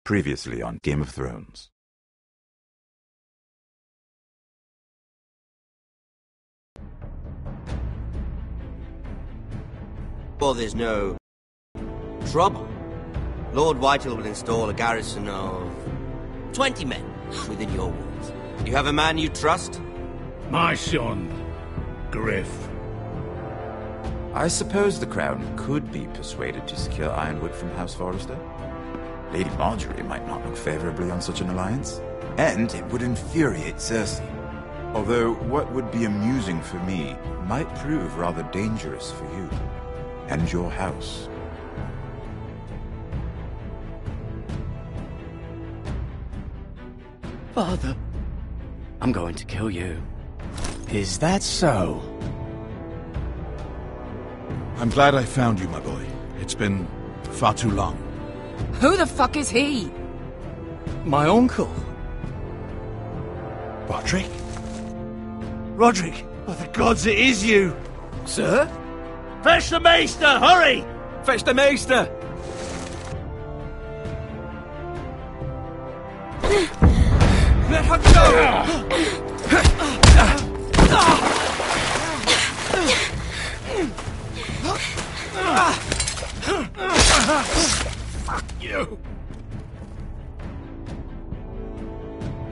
Previously on Game of Thrones. Well, there's no trouble. Lord Whitehill will install a garrison of 20 men within your walls. You have a man you trust? My son, Griff. I suppose the Crown could be persuaded to secure Ironwood from House Forrester. Lady Marjorie might not look favorably on such an alliance. And it would infuriate Cersei. Although what would be amusing for me might prove rather dangerous for you and your house. Father, I'm going to kill you. Is that so? I'm glad I found you, my boy. It's been far too long. Who the fuck is he? My uncle. Roderick? Roderick! By the gods, it is you! Sir? Fetch the Maester, hurry! Fetch the Maester! Let her Fuck you!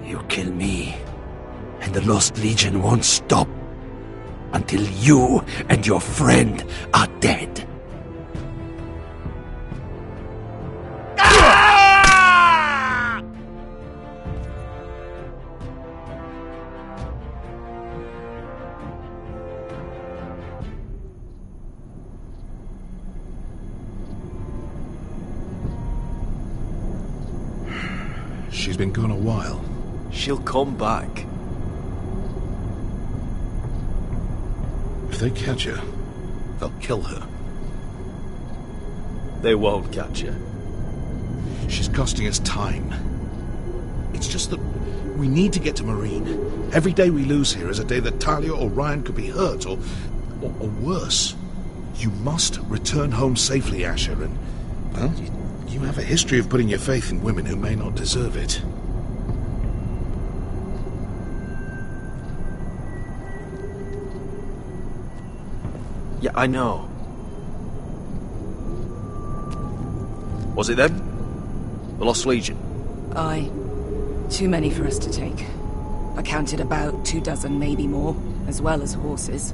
You kill me, and the Lost Legion won't stop until you and your friend are dead. She's been gone a while. She'll come back. If they catch her, they'll kill her. They won't catch her. She's costing us time. It's just that we need to get to Marine. Every day we lose here is a day that Talia or Ryan could be hurt, or worse. You must return home safely, Asher, and, well, you have a history of putting your faith in women who may not deserve it. Yeah, I know. Was it them? The Lost Legion? Aye. Too many for us to take. I counted about 24, maybe more, as well as horses.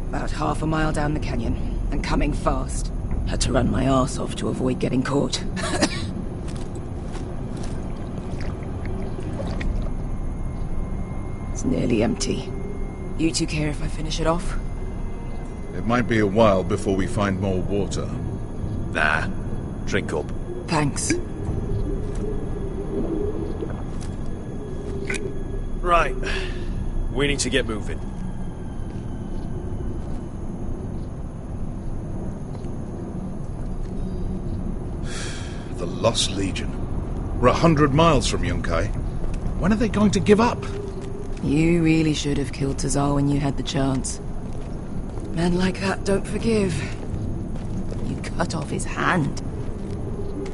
About half a mile down the canyon, and coming fast. Had to run my arse off to avoid getting caught. It's nearly empty. You two care if I finish it off? It might be a while before we find more water. Nah. Drink up. Thanks. Right. We need to get moving. The Lost Legion. We're 100 miles from Yunkai. When are they going to give up? You really should have killed Tazal when you had the chance. Men like that don't forgive. You cut off his hand.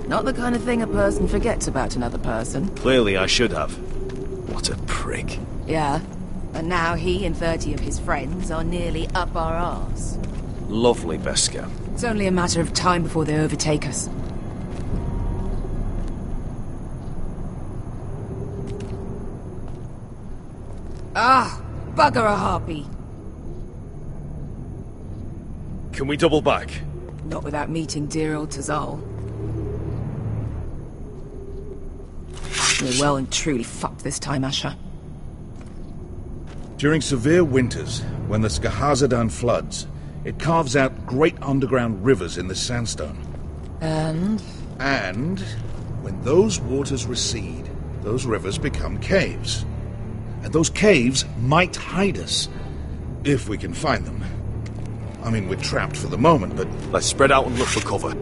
Not the kind of thing a person forgets about another person. Clearly I should have. What a prick. Yeah, and now he and 30 of his friends are nearly up our arse. Lovely, Beskar. It's only a matter of time before they overtake us. Ah, bugger a harpy. Can we double back? Not without meeting dear old Tazal. We're well and truly fucked this time, Asher. During severe winters, when the Skahazadan floods, it carves out great underground rivers in the sandstone. And when those waters recede, those rivers become caves. And those caves might hide us, if we can find them. I mean, we're trapped for the moment, but... Let's spread out and look for cover.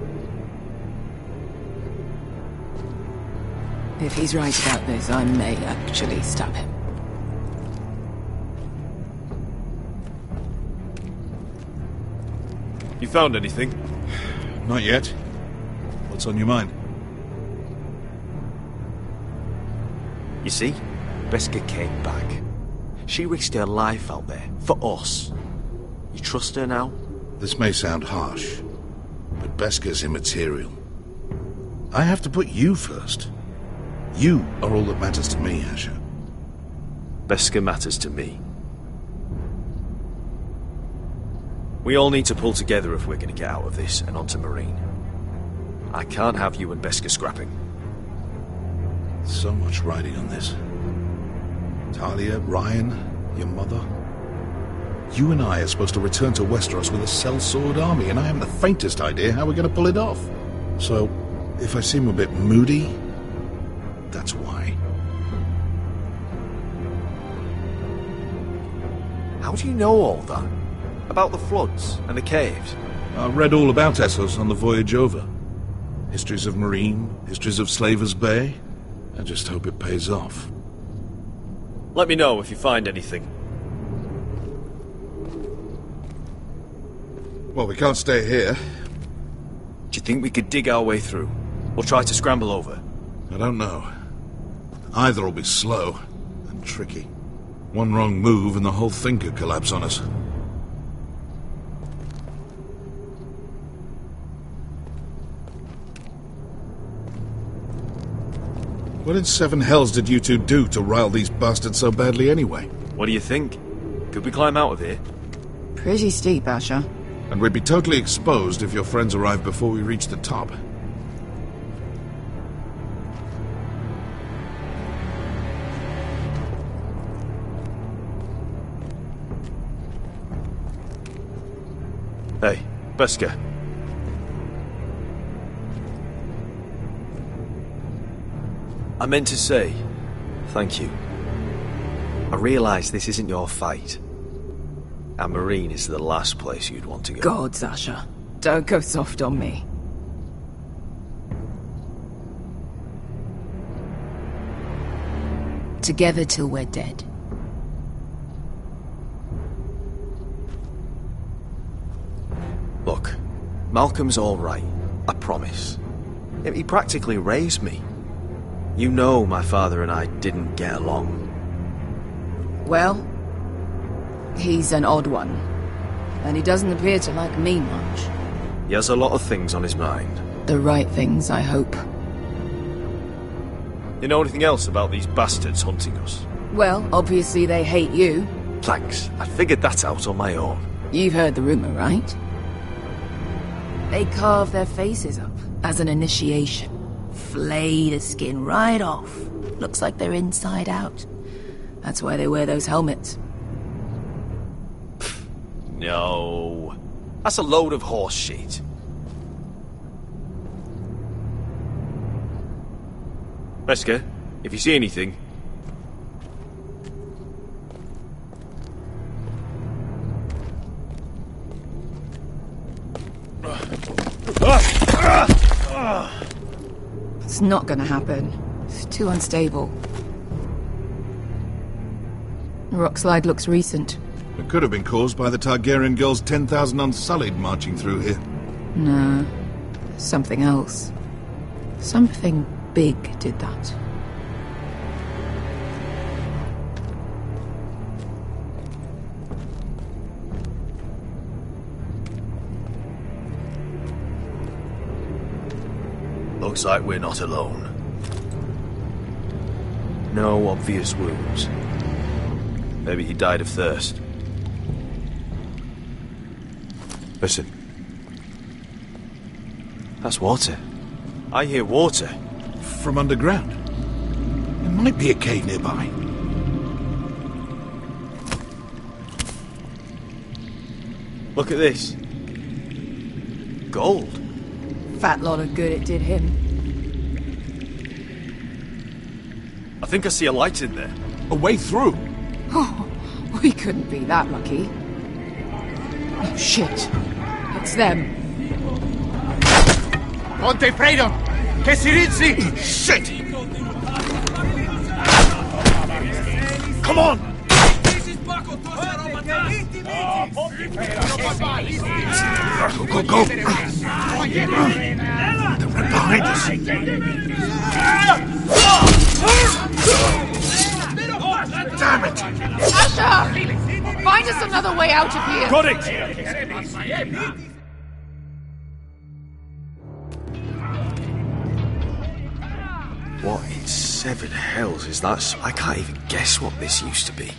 if he's right about this, I may actually stab him. You found anything? Not yet. What's on your mind? You see, Beskha came back. She risked her life out there, for us. You trust her now? This may sound harsh, but Beskha's immaterial. I have to put you first. You are all that matters to me, Asher. Beskha matters to me. We all need to pull together if we're going to get out of this and onto Marine. I can't have you and Beskha scrapping. So much riding on this. Talia, Ryan, your mother. You and I are supposed to return to Westeros with a sellsword army, and I haven't the faintest idea how we're going to pull it off. So, if I seem a bit moody, that's why. How do you know all that? About the floods and the caves? I read all about Essos on the voyage over. Histories of Marine, histories of Slaver's Bay. I just hope it pays off. Let me know if you find anything. Well, we can't stay here. Do you think we could dig our way through? Or try to scramble over? I don't know. Either will be slow and tricky. One wrong move and the whole thing could collapse on us. What in seven hells did you two do to rile these bastards so badly anyway? What do you think? Could we climb out of here? Pretty steep, Asher. And we'd be totally exposed if your friends arrived before we reached the top. Hey, Beskha. I meant to say, thank you. I realise this isn't your fight. And Marine is the last place you'd want to go. Gods, Asher. Don't go soft on me. Together till we're dead. Look, Malcolm's all right. I promise. He practically raised me. You know my father and I didn't get along. Well, he's an odd one. And he doesn't appear to like me much. He has a lot of things on his mind. The right things, I hope. You know anything else about these bastards hunting us? Well, obviously they hate you. Thanks. I figured that out on my own. You've heard the rumor, right? They carve their faces up as an initiation. Flay the skin right off. Looks like they're inside out. That's why they wear those helmets. No. That's a load of horse shit. Beskha, if you see anything... It's not gonna happen. It's too unstable. The rock slide looks recent. It could have been caused by the Targaryen girls 10,000 Unsullied marching through here. No. Something else. Something big did that. Looks like we're not alone. No obvious wounds. Maybe he died of thirst. Listen. That's water. I hear water. From underground. There might be a cave nearby. Look at this. Gold. Fat lot of good it did him. I think I see a light in there. A way through. Oh, we couldn't be that lucky. Oh, shit. It's them. Ponte Freedom! Che si rizzi! Shit! Come on! Go, go, go! They're right behind us. Damn it! Asher! Find us another way out of here! Got it! What in seven hells is that? I can't even guess what this used to be.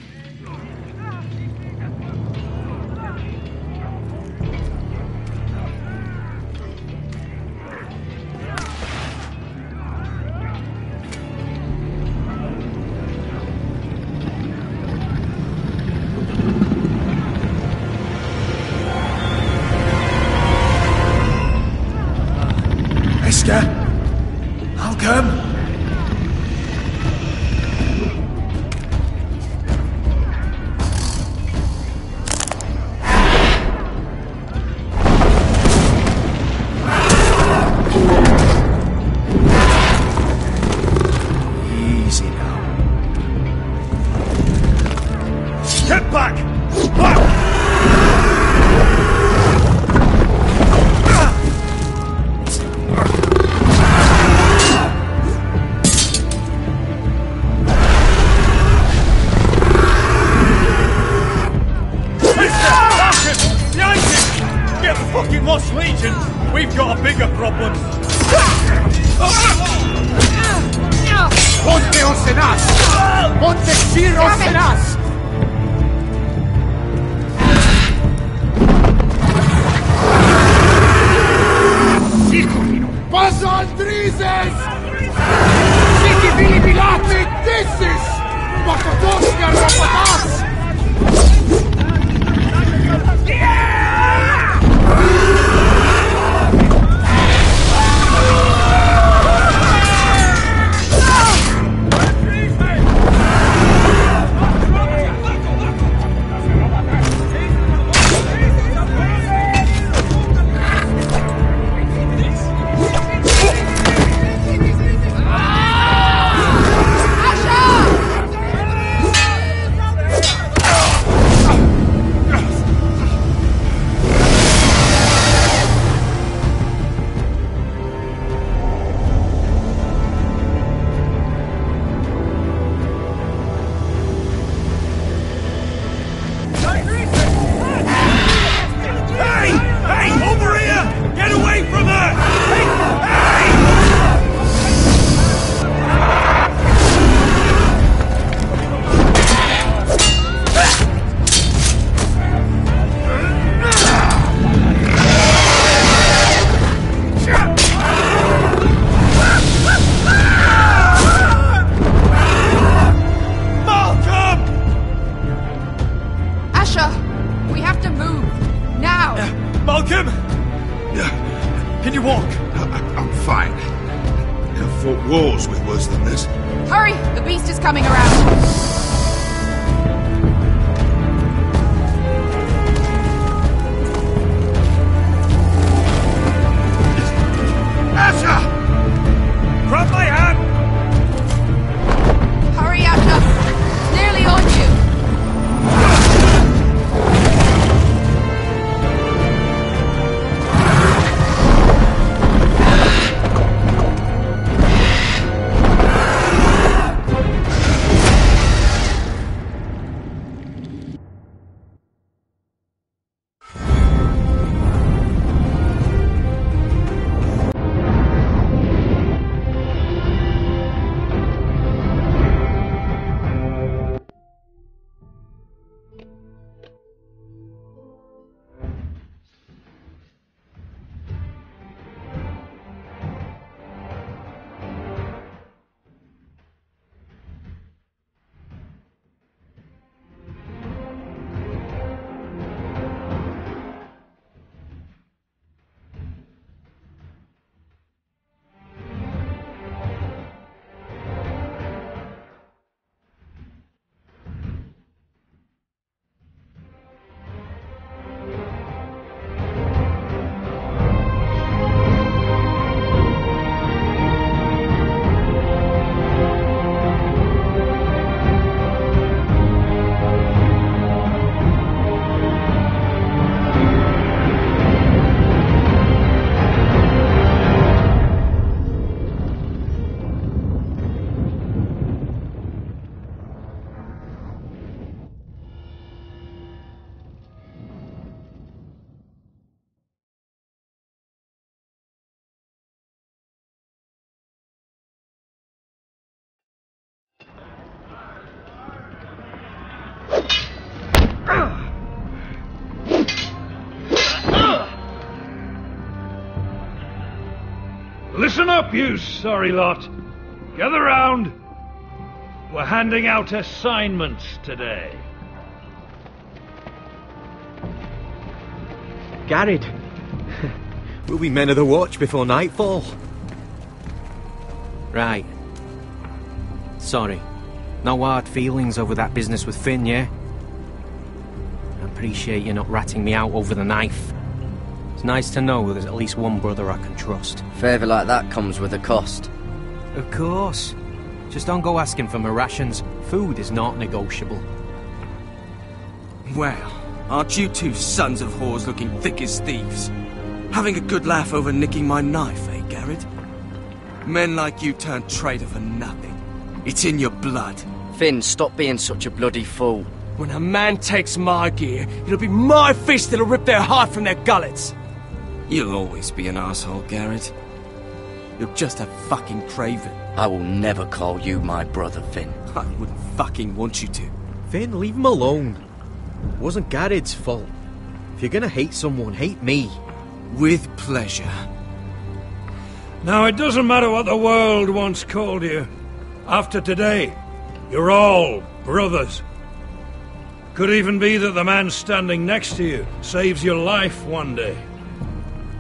Esker? Malcolm? Easy now. Get back! Back! Fucking Lost Legion! We've got a bigger problem! Ponteos en us! Pontexiros en us! Pasa Andrizes! Siki Vili Bilate Disses! Bakadoska Rapatas! Malcolm! Can you walk? I'm fine. I've fought wars with worse than this. Hurry! The beast is coming around! Asher! Grab my hand! Hurry, Asher! It's nearly on you! Listen up, you sorry lot. Gather round. We're handing out assignments today. Garrett, we'll be men of the watch before nightfall. Right. Sorry. No hard feelings over that business with Finn, yeah? I appreciate you not ratting me out over the knife. It's nice to know there's at least one brother I can trust. Favour like that comes with a cost. Of course. Just don't go asking for my rations. Food is not negotiable. Well, aren't you two sons of whores looking thick as thieves? Having a good laugh over nicking my knife, eh, Garrett? Men like you turn traitor for nothing. It's in your blood. Finn, stop being such a bloody fool. When a man takes my gear, it'll be my fist that'll rip their heart from their gullets. You'll always be an asshole, Garrett. You're just a fucking craven. I will never call you my brother, Finn. I wouldn't fucking want you to. Finn, leave him alone. It wasn't Garrett's fault. If you're gonna hate someone, hate me. With pleasure. Now, it doesn't matter what the world once called you. After today, you're all brothers. Could even be that the man standing next to you saves your life one day.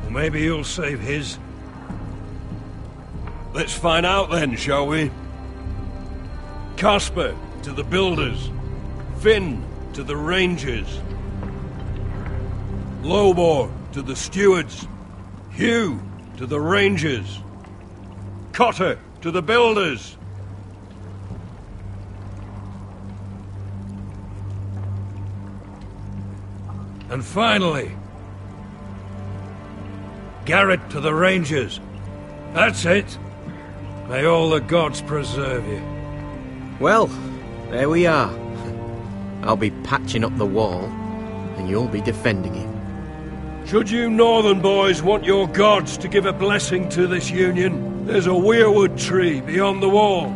Or maybe you'll save his. Let's find out then, shall we? Casper to the builders. Finn to the rangers. Lobor to the stewards. Hugh to the rangers. Cotter to the builders. And finally, Garrett to the rangers. That's it. May all the gods preserve you. Well, there we are. I'll be patching up the wall, and you'll be defending it. Should you northern boys want your gods to give a blessing to this union, there's a weirwood tree beyond the wall.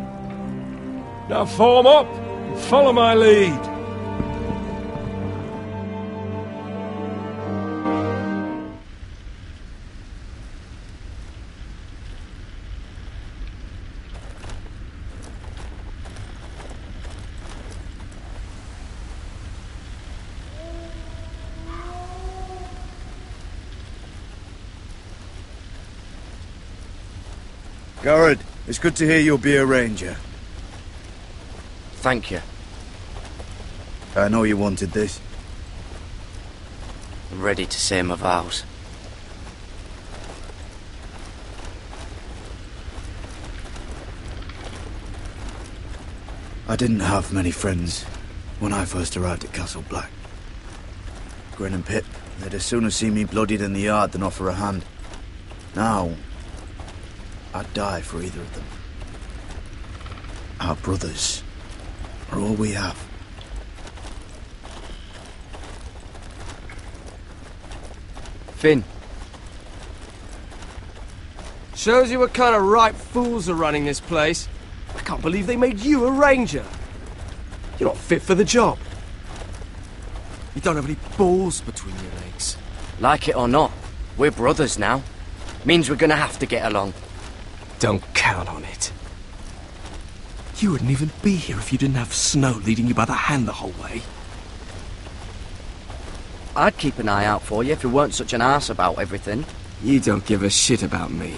Now form up and follow my lead. Garrett, it's good to hear you'll be a ranger. Thank you. I know you wanted this. I'm ready to say my vows. I didn't have many friends when I first arrived at Castle Black. Grin and Pip, they'd as soon have seen me bloodied in the yard than offer a hand. Now, I'd die for either of them. Our brothers are all we have. Finn. Shows you what kind of ripe fools are running this place. I can't believe they made you a ranger. You're not fit for the job. You don't have any balls between your legs. Like it or not, we're brothers now. Means we're gonna have to get along. Don't count on it. You wouldn't even be here if you didn't have Snow leading you by the hand the whole way. I'd keep an eye out for you if you weren't such an arse about everything. You don't give a shit about me.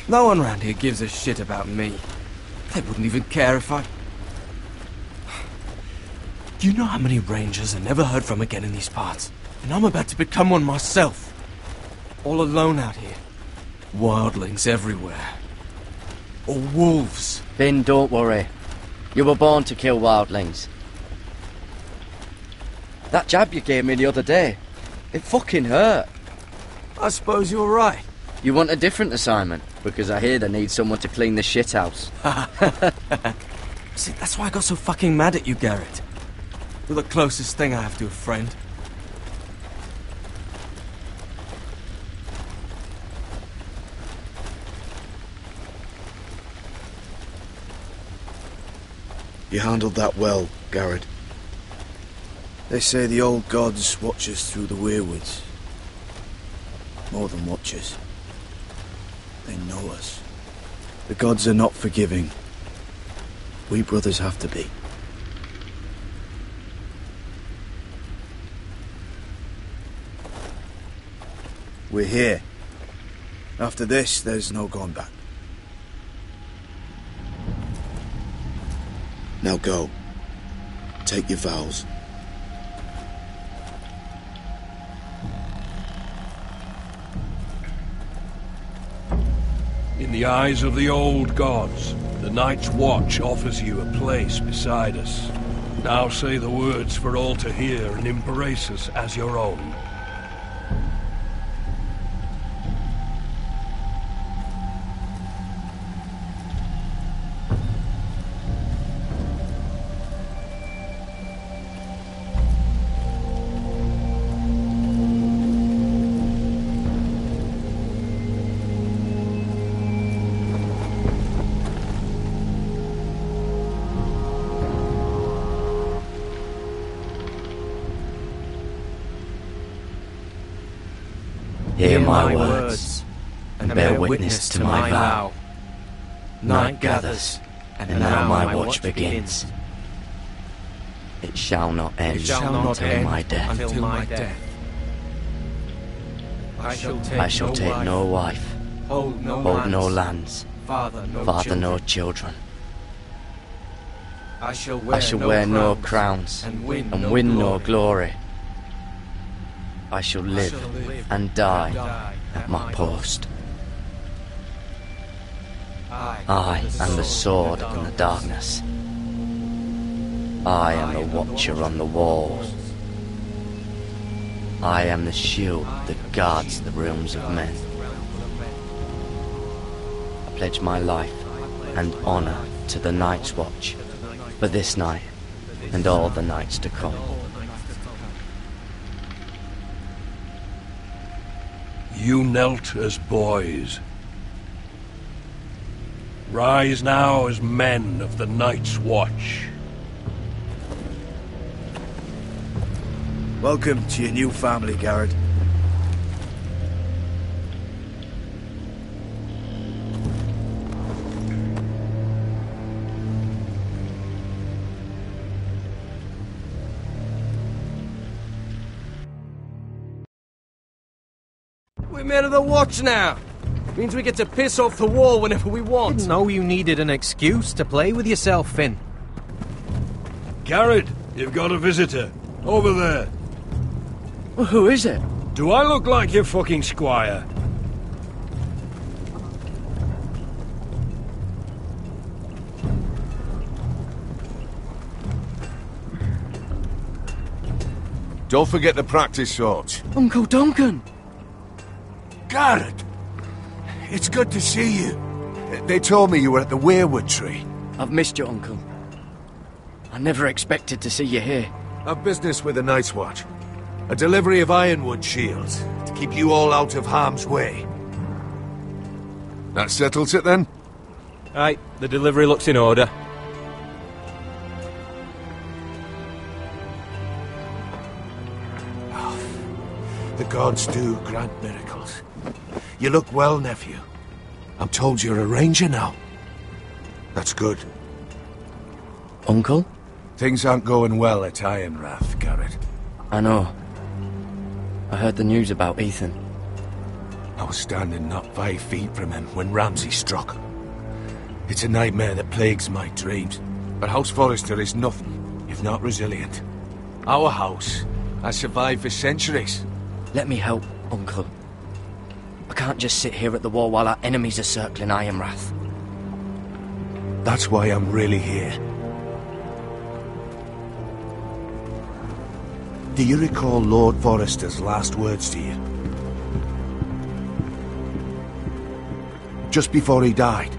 No one round here gives a shit about me. They wouldn't even care if I... Do you know how many rangers I never heard from again in these parts? And I'm about to become one myself. All alone out here. Wildlings everywhere. Or wolves. Finn, don't worry. You were born to kill wildlings. That jab you gave me the other day, it fucking hurt. I suppose you're right. You want a different assignment? Because I hear they need someone to clean the shithouse. See, that's why I got so fucking mad at you, Garrett. You're the closest thing I have to a friend. You handled that well, Garrett. They say the old gods watch us through the weirwoods. More than watchers. They know us. The gods are not forgiving. We brothers have to be. We're here. After this, there's no going back. Now go. Take your vows. In the eyes of the old gods, the Night's Watch offers you a place beside us. Now say the words for all to hear and embrace us as your own. Hear my words, and bear witness to my vow. Night gathers, and now my watch begins. It shall not end until my death. I shall take no wife, hold no lands, father no children. I shall wear no crowns, and win no glory. I shall live and die at my post. I am the sword in the darkness. I am the watcher on the walls. I am the shield that guards the realms of men. I pledge my life and honor to the Night's Watch for this night and all the nights to come. You knelt as boys. Rise now as men of the Night's Watch. Welcome to your new family, Garrett. We're men of the Watch now. Means we get to piss off the wall whenever we want. Didn't know you needed an excuse to play with yourself, Finn. Garrett, you've got a visitor. Over there. Well, who is it? Do I look like your fucking squire? Don't forget the practice swords. Uncle Duncan! Garrett! It's good to see you. They told me you were at the Weirwood Tree. I've missed you, Uncle. I never expected to see you here. I've business with the Night's Watch. A delivery of ironwood shields to keep you all out of harm's way. That settles it then? Aye, the delivery looks in order. The gods do grant miracles. You look well, nephew. I'm told you're a ranger now. That's good. Uncle? Things aren't going well at Ironrath, Garrett. I know. I heard the news about Ethan. I was standing not 5 feet from him when Ramsay struck. It's a nightmare that plagues my dreams. But House Forrester is nothing if not resilient. Our house has survived for centuries. Let me help, Uncle. I can't just sit here at the wall while our enemies are circling Ironrath. That's why I'm really here. Do you recall Lord Forrester's last words to you? Just before he died,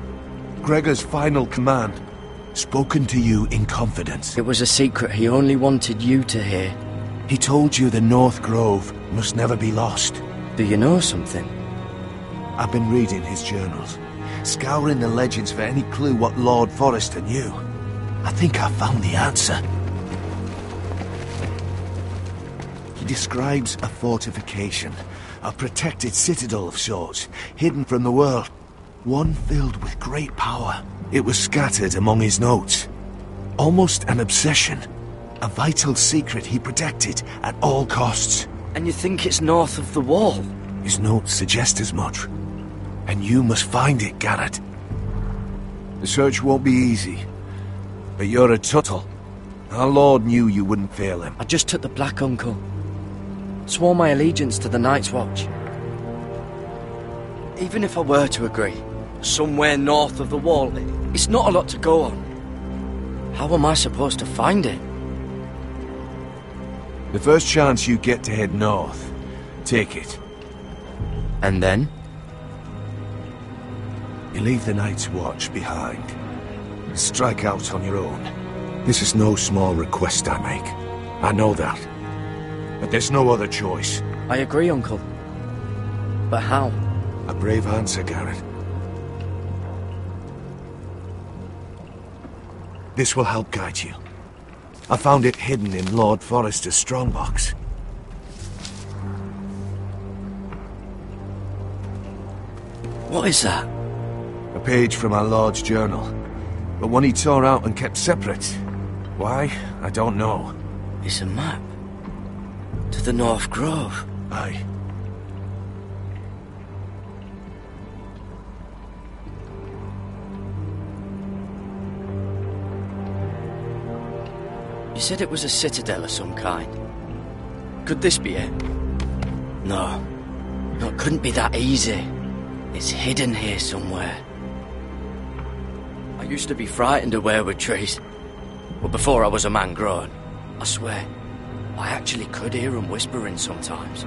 Gregor's final command, spoken to you in confidence. It was a secret he only wanted you to hear. He told you the North Grove must never be lost. Do you know something? I've been reading his journals, scouring the legends for any clue what Lord Forrester knew. I think I found the answer. He describes a fortification, a protected citadel of sorts, hidden from the world. One filled with great power. It was scattered among his notes. Almost an obsession. A vital secret he protected at all costs. And you think it's north of the wall? His notes suggest as much. And you must find it, Garrett. The search won't be easy. But you're a Tuttle. Our Lord knew you wouldn't fail him. I just took the Black, Uncle. Swore my allegiance to the Night's Watch. Even if I were to agree, somewhere north of the wall, it's not a lot to go on. How am I supposed to find it? The first chance you get to head north, take it. And then? You leave the Night's Watch behind. Strike out on your own. This is no small request I make. I know that. But there's no other choice. I agree, Uncle. But how? A brave answer, Garrett. This will help guide you. I found it hidden in Lord Forrester's strongbox. What is that? A page from our Lord's journal. But one he tore out and kept separate. Why? I don't know. It's a map. To the North Grove. Aye. You said it was a citadel of some kind. Could this be it? No. No, it couldn't be that easy. It's hidden here somewhere. I used to be frightened of weirwood trees. But before I was a man grown, I swear, I actually could hear them whispering sometimes.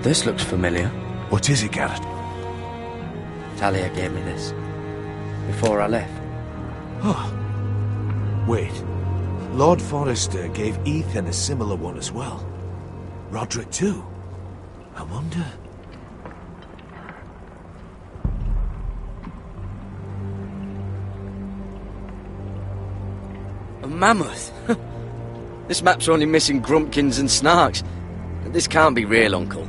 This looks familiar. What is it, Garrett? Talia gave me this. Before I left. Oh. Wait. Lord Forrester gave Ethan a similar one as well. Roderick too. I wonder... A mammoth? This map's only missing Grumpkins and Snarks. This can't be real, Uncle.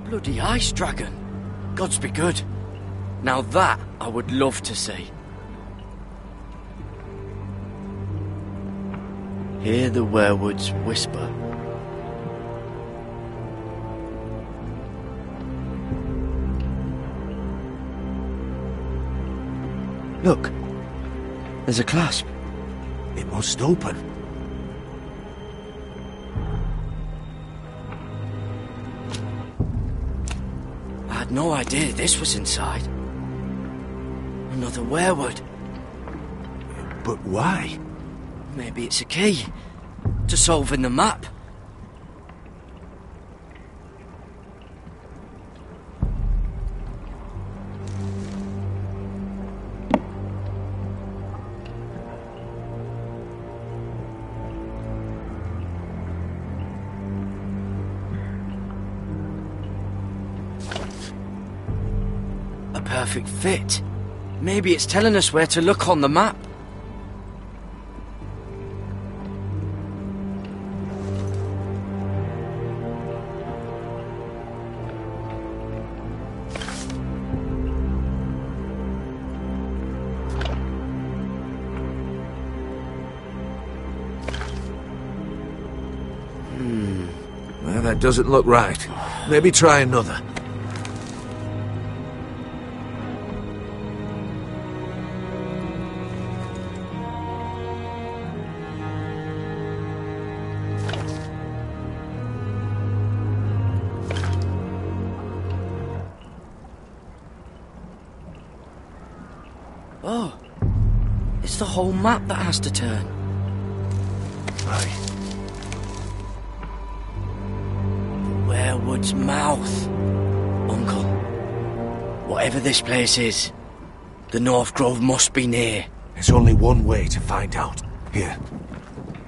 Bloody ice dragon. Gods be good. Now that I would love to see. Hear the werewoods whisper. Look, there's a clasp. It must open. I had no idea this was inside. Another werewood. But why? Maybe it's a key to solving the map. A perfect fit. Maybe it's telling us where to look on the map. Well, that doesn't look right. Maybe try another. Oh, it's the whole map that has to turn. Aye. Werewood's mouth. Uncle, whatever this place is, the North Grove must be near. There's only one way to find out. Here,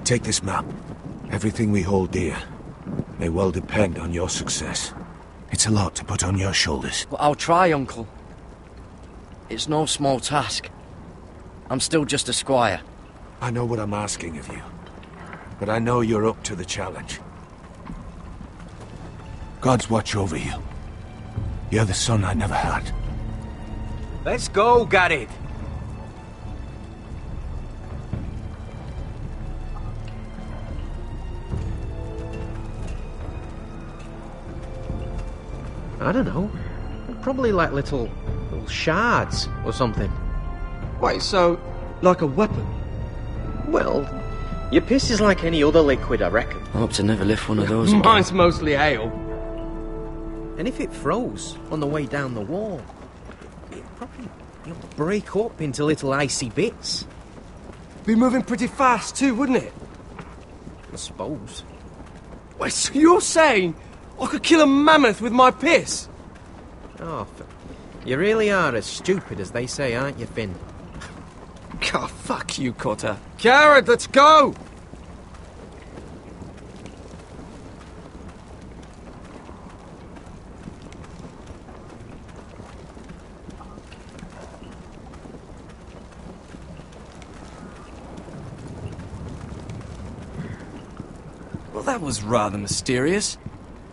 take this map. Everything we hold dear may well depend on your success. It's a lot to put on your shoulders. But I'll try, Uncle. It's no small task. I'm still just a squire. I know what I'm asking of you, but I know you're up to the challenge. God's watch over you. You're the son I never had. Let's go, Gared. I don't know. Probably like little shards or something. Wait, so, like a weapon? Well, your piss is like any other liquid, I reckon. I hope to never lift one of those again. Mine's mostly ale. And if it froze on the way down the wall, it'd probably break up into little icy bits. Be moving pretty fast too, wouldn't it? I suppose. Wait, so you're saying I could kill a mammoth with my piss? Oh, you really are as stupid as they say, aren't you, Finn? God, fuck you, Cotter. Gared, let's go! Well, that was rather mysterious.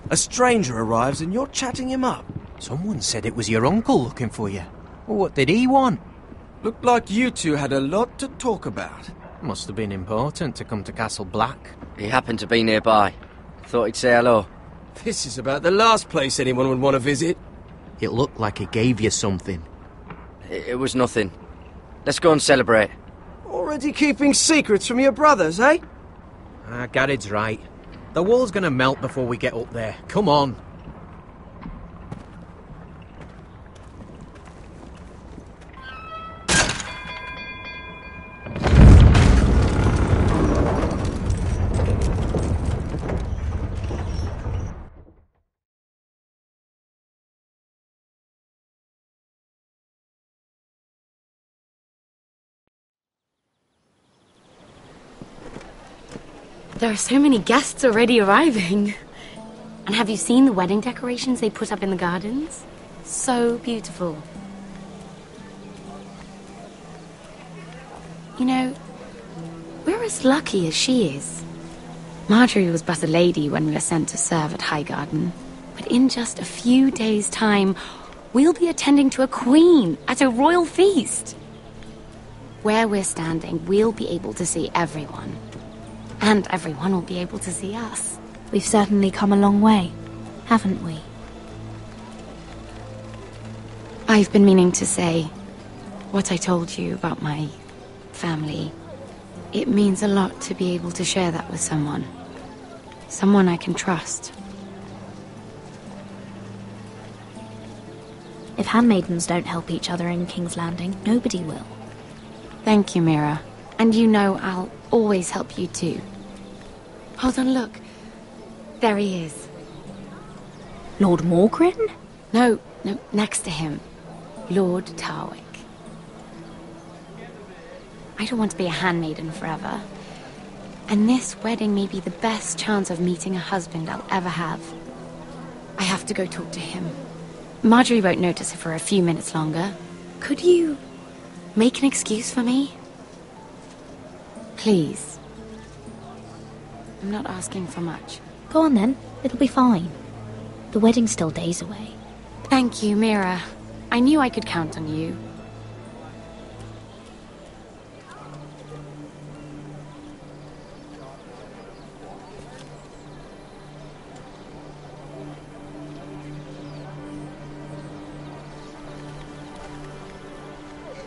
A stranger arrives and you're chatting him up. Someone said it was your uncle looking for you. Well, what did he want? Looked like you two had a lot to talk about. Must have been important to come to Castle Black. He happened to be nearby. Thought he'd say hello. This is about the last place anyone would want to visit. It looked like he gave you something. It was nothing. Let's go and celebrate. Already keeping secrets from your brothers, eh? Gared's right. The wall's gonna melt before we get up there. Come on. There are so many guests already arriving. And have you seen the wedding decorations they put up in the gardens? So beautiful. You know, we're as lucky as she is. Marjorie was but a lady when we were sent to serve at Highgarden. But in just a few days' time, we'll be attending to a queen at a royal feast. Where we're standing, we'll be able to see everyone. And everyone will be able to see us. We've certainly come a long way, haven't we? I've been meaning to say what I told you about my family. It means a lot to be able to share that with someone. Someone I can trust. If handmaidens don't help each other in King's Landing, nobody will. Thank you, Mira. And you know I'll always help you too. Hold on, look. There he is. Lord Morgrin? No, next to him. Lord Tarwick. I don't want to be a handmaiden forever. And this wedding may be the best chance of meeting a husband I'll ever have. I have to go talk to him. Marjorie won't notice it for a few minutes longer. Could you make an excuse for me? Please. I'm not asking for much. Go on then. It'll be fine. The wedding's still days away. Thank you, Mira. I knew I could count on you.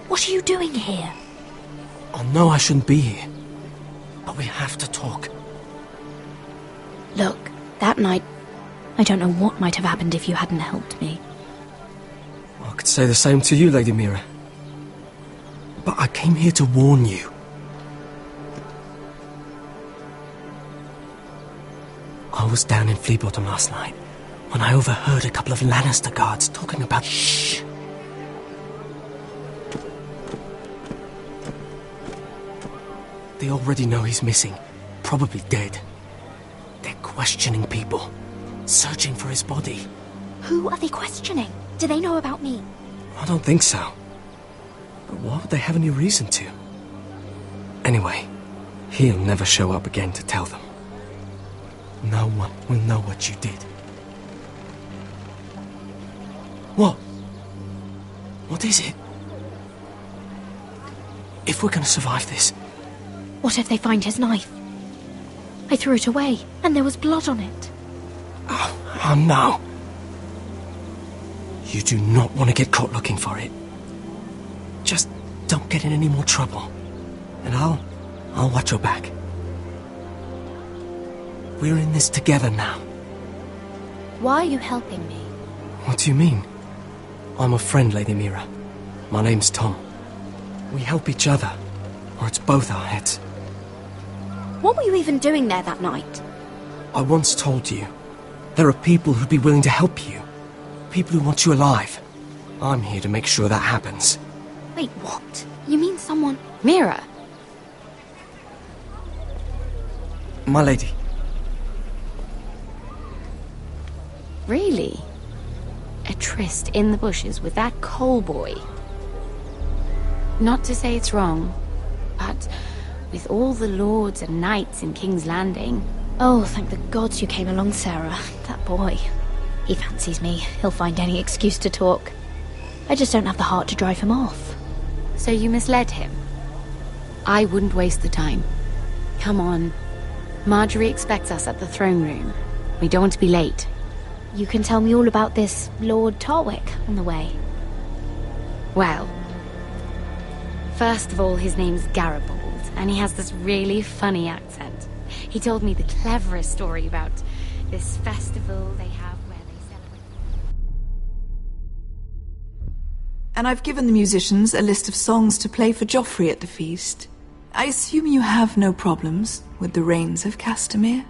What are you doing here? I know I shouldn't be here, but we have to talk. Look, that night, I don't know what might have happened if you hadn't helped me. I could say the same to you, Lady Mira. But I came here to warn you. I was down in Fleabottom last night when I overheard a couple of Lannister guards talking about... Shh! They already know he's missing, probably dead. They're questioning people, searching for his body. Who are they questioning? Do they know about me? I don't think so. But why would they have any reason to? Anyway, he'll never show up again to tell them. No one will know what you did. What? What is it? If we're gonna survive this... What if they find his knife? I threw it away, and there was blood on it. Oh no. You do not want to get caught looking for it. Just don't get in any more trouble. And I'll watch your back. We're in this together now. Why are you helping me? What do you mean? I'm a friend, Lady Mira. My name's Tom. We help each other, or it's both our heads. What were you even doing there that night? I once told you, there are people who'd be willing to help you. People who want you alive. I'm here to make sure that happens. Wait, what? You mean someone... Mira? My lady. Really? A tryst in the bushes with that Cole boy? Not to say it's wrong, but with all the lords and knights in King's Landing... Oh, thank the gods you came along, Sarah. That boy. He fancies me. He'll find any excuse to talk. I just don't have the heart to drive him off. So you misled him? I wouldn't waste the time. Come on. Marjorie expects us at the throne room. We don't want to be late. You can tell me all about this Lord Tarwick on the way. Well, first of all, his name's Garibald, and he has this really funny accent. He told me the cleverest story about this festival they have where they celebrate... And I've given the musicians a list of songs to play for Joffrey at the feast. I assume you have no problems with the Rains of Castamere?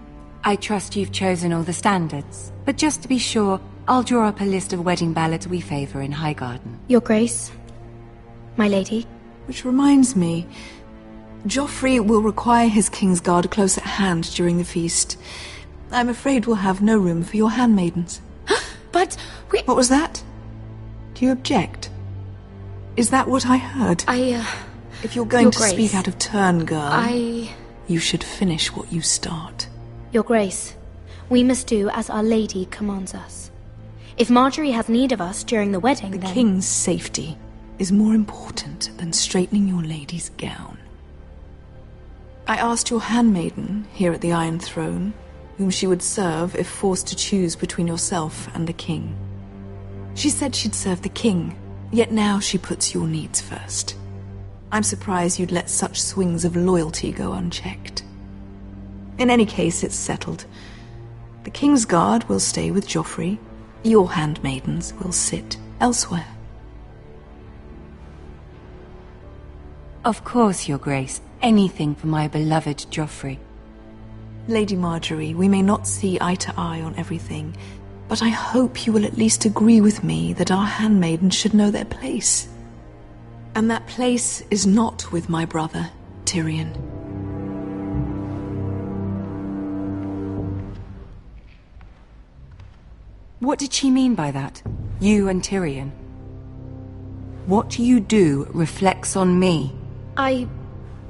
I trust you've chosen all the standards, but just to be sure, I'll draw up a list of wedding ballads we favour in Highgarden. Your Grace, my lady. Which reminds me, Joffrey will require his Kingsguard close at hand during the feast. I'm afraid we'll have no room for your handmaidens. But we... What was that? Do you object? Is that what I heard? If you're going to speak out of turn, girl, you should finish what you start. Your Grace, we must do as Our Lady commands us. If Marjorie has need of us during the wedding, The King's safety is more important than straightening your lady's gown. I asked your handmaiden here at the Iron Throne whom she would serve if forced to choose between yourself and the King. She said she'd serve the King, yet now she puts your needs first. I'm surprised you'd let such swings of loyalty go unchecked. In any case, it's settled. The Kingsguard will stay with Joffrey. Your handmaidens will sit elsewhere. Of course, Your Grace. Anything for my beloved Joffrey. Lady Marjorie, we may not see eye to eye on everything, but I hope you will at least agree with me that our handmaidens should know their place. And that place is not with my brother, Tyrion. What did she mean by that? You and Tyrion? What you do reflects on me. I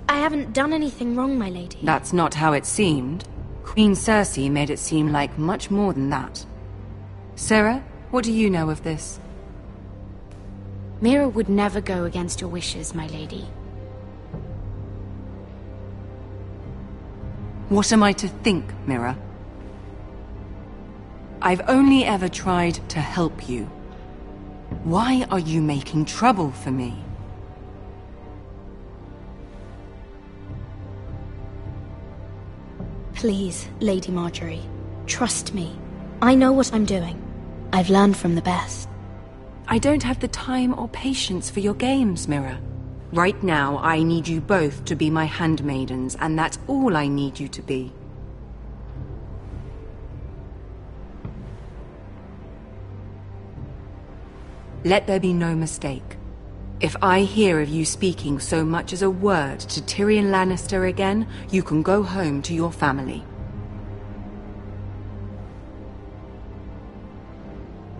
haven't done anything wrong, my lady. That's not how it seemed. Queen Cersei made it seem like much more than that. Sarah, what do you know of this? Mira would never go against your wishes, my lady. What am I to think, Mira? I've only ever tried to help you. Why are you making trouble for me? Please, Lady Marjorie, trust me. I know what I'm doing. I've learned from the best. I don't have the time or patience for your games, Mira. Right now, I need you both to be my handmaidens, and that's all I need you to be. Let there be no mistake. If I hear of you speaking so much as a word to Tyrion Lannister again, you can go home to your family.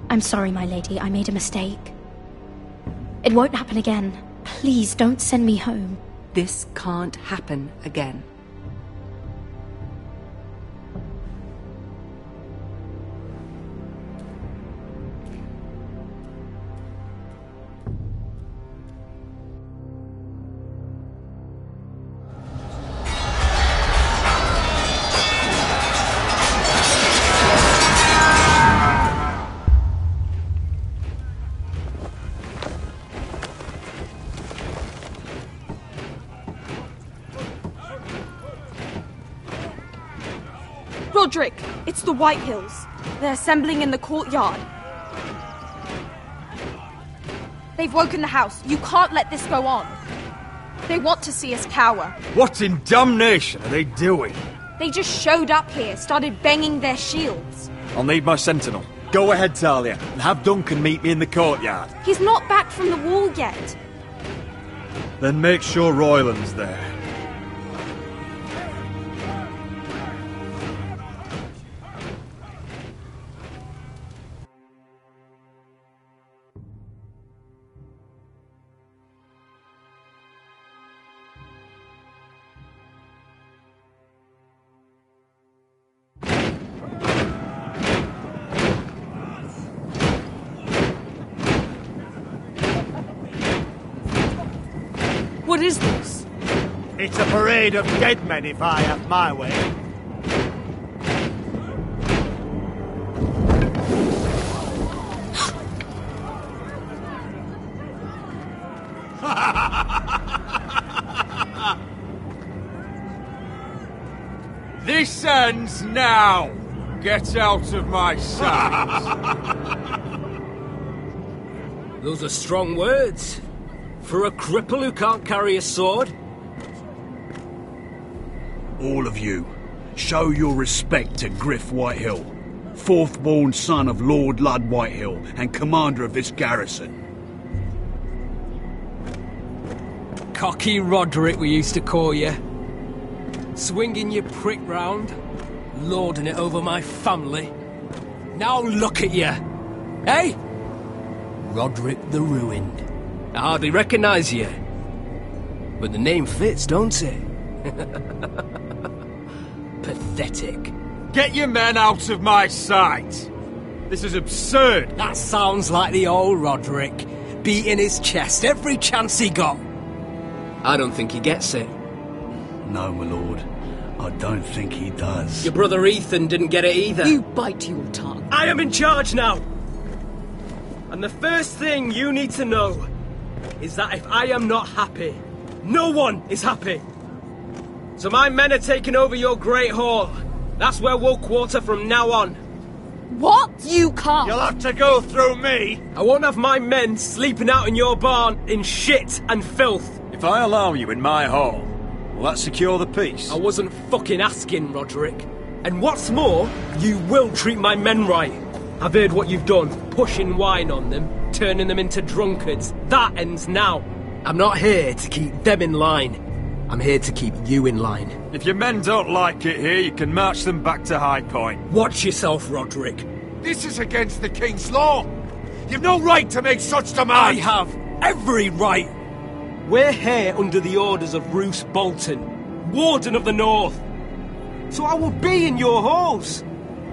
I'm sorry, my lady. I made a mistake. It won't happen again. Please, don't send me home. This can't happen again. Roderick, it's the Whitehills. They're assembling in the courtyard. They've woken the house. You can't let this go on. They want to see us cower. What in damnation are they doing? They just showed up here, started banging their shields. I'll need my sentinel. Go ahead, Talia, and have Duncan meet me in the courtyard. He's not back from the wall yet. Then make sure Royland's there. What is this? It's a parade of dead men if I have my way. This ends now! Get out of my sight! Those are strong words. For a cripple who can't carry a sword? All of you, show your respect to Griff Whitehill, fourth-born son of Lord Ludd Whitehill and commander of this garrison. Cocky Roderick, we used to call you. Swinging your prick round, lording it over my family. Now look at you! Hey? Roderick the Ruined. I hardly recognise you. But the name fits, don't it? Pathetic. Get your men out of my sight! This is absurd! That sounds like the old Roderick, beating his chest every chance he got. I don't think he gets it. No, my lord. I don't think he does. Your brother Ethan didn't get it either. You bite your tongue. I am in charge now! And the first thing you need to know is that if I am not happy, no one is happy. So my men are taking over your Great Hall. That's where we'll quarter from now on. What? You can't. You'll have to go through me. I won't have my men sleeping out in your barn in shit and filth. If I allow you in my hall, will that secure the peace? I wasn't fucking asking, Roderick. And what's more, you will treat my men right. I've heard what you've done, pushing wine on them, turning them into drunkards. That ends now. I'm not here to keep them in line. I'm here to keep you in line. If your men don't like it here, you can march them back to High Point. Watch yourself, Roderick. This is against the King's law! You've no right to make such demands! I have every right! We're here under the orders of Roose Bolton, Warden of the North. So I will be in your halls.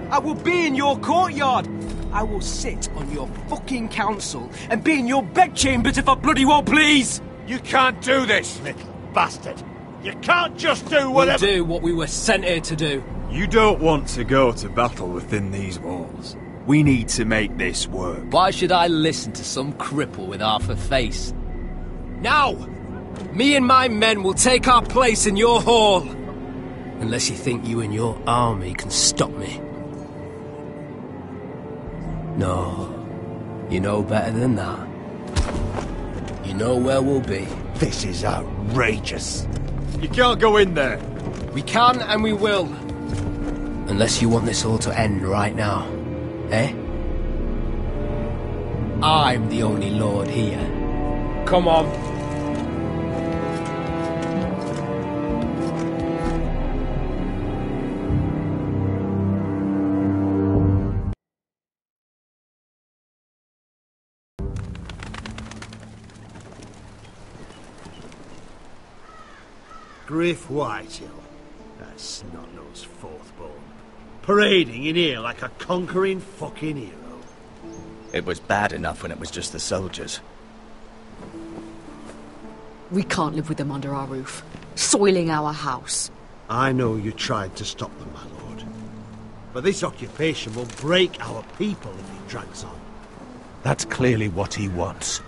I will be in your courtyard. I will sit on your fucking council and be in your bedchambers if I bloody well please. You can't do this, little bastard. You can't just do whatever... We'll do what we were sent here to do. You don't want to go to battle within these walls. We need to make this work. Why should I listen to some cripple with half a face? Now, me and my men will take our place in your hall. Unless you think you and your army can stop me. No, you know better than that. You know where we'll be. This is outrageous. You can't go in there. We can and we will. Unless you want this all to end right now. Eh? I'm the only lord here. Come on. Griff Whitehill. That snot-nosed fourth-born. Parading in here like a conquering fucking hero. It was bad enough when it was just the soldiers. We can't live with them under our roof, soiling our house. I know you tried to stop them, my lord. But this occupation will break our people if it drags on. That's clearly what he wants.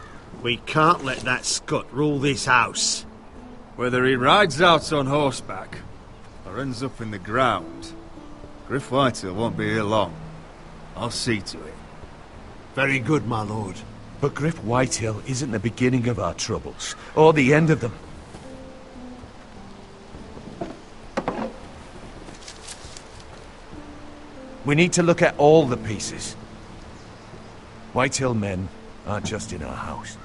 We can't let that scut rule this house. Whether he rides out on horseback or ends up in the ground, Griff Whitehill won't be here long. I'll see to it. Very good, my lord. But Griff Whitehill isn't the beginning of our troubles, or the end of them. We need to look at all the pieces. Whitehill men aren't just in our house.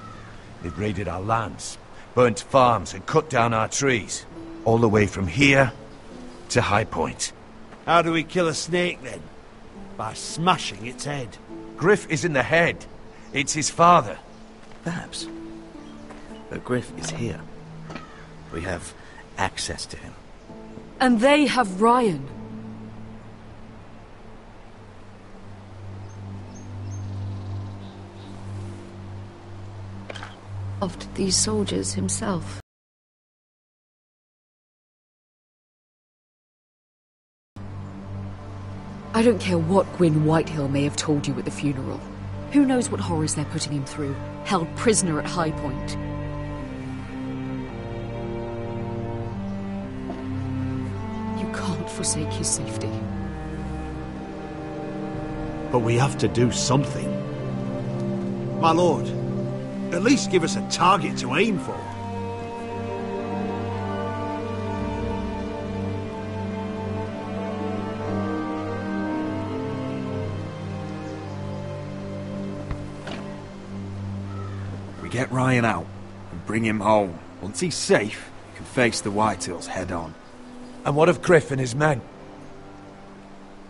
They've raided our lands, burnt farms and cut down our trees. All the way from here to High Point. How do we kill a snake, then? By smashing its head. Griff isn't the head. It's his father. Perhaps. But Griff is here. We have access to him. And they have Ryan. Loved these soldiers himself. I don't care what Gwyn Whitehill may have told you at the funeral. Who knows what horrors they're putting him through, held prisoner at High Point. You can't forsake his safety. But we have to do something. My lord, at least give us a target to aim for. Get Ryan out and bring him home. Once he's safe, he can face the Whitehills head on. And what of Griff and his men?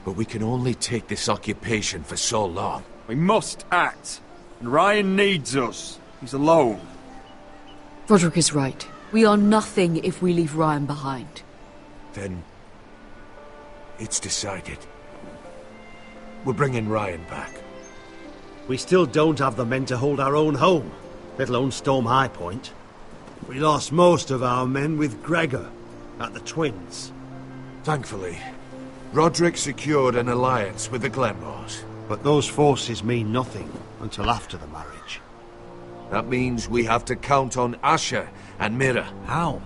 But we can only take this occupation for so long. We must act. And Ryan needs us. He's alone. Roderick is right. We are nothing if we leave Ryan behind. Then it's decided. We're bringing Ryan back. We still don't have the men to hold our own home, let alone storm High Point. We lost most of our men with Gregor at the Twins. Thankfully, Roderick secured an alliance with the Glenmores. But those forces mean nothing until after the marriage. That means we have to count on Asher and Mira. How?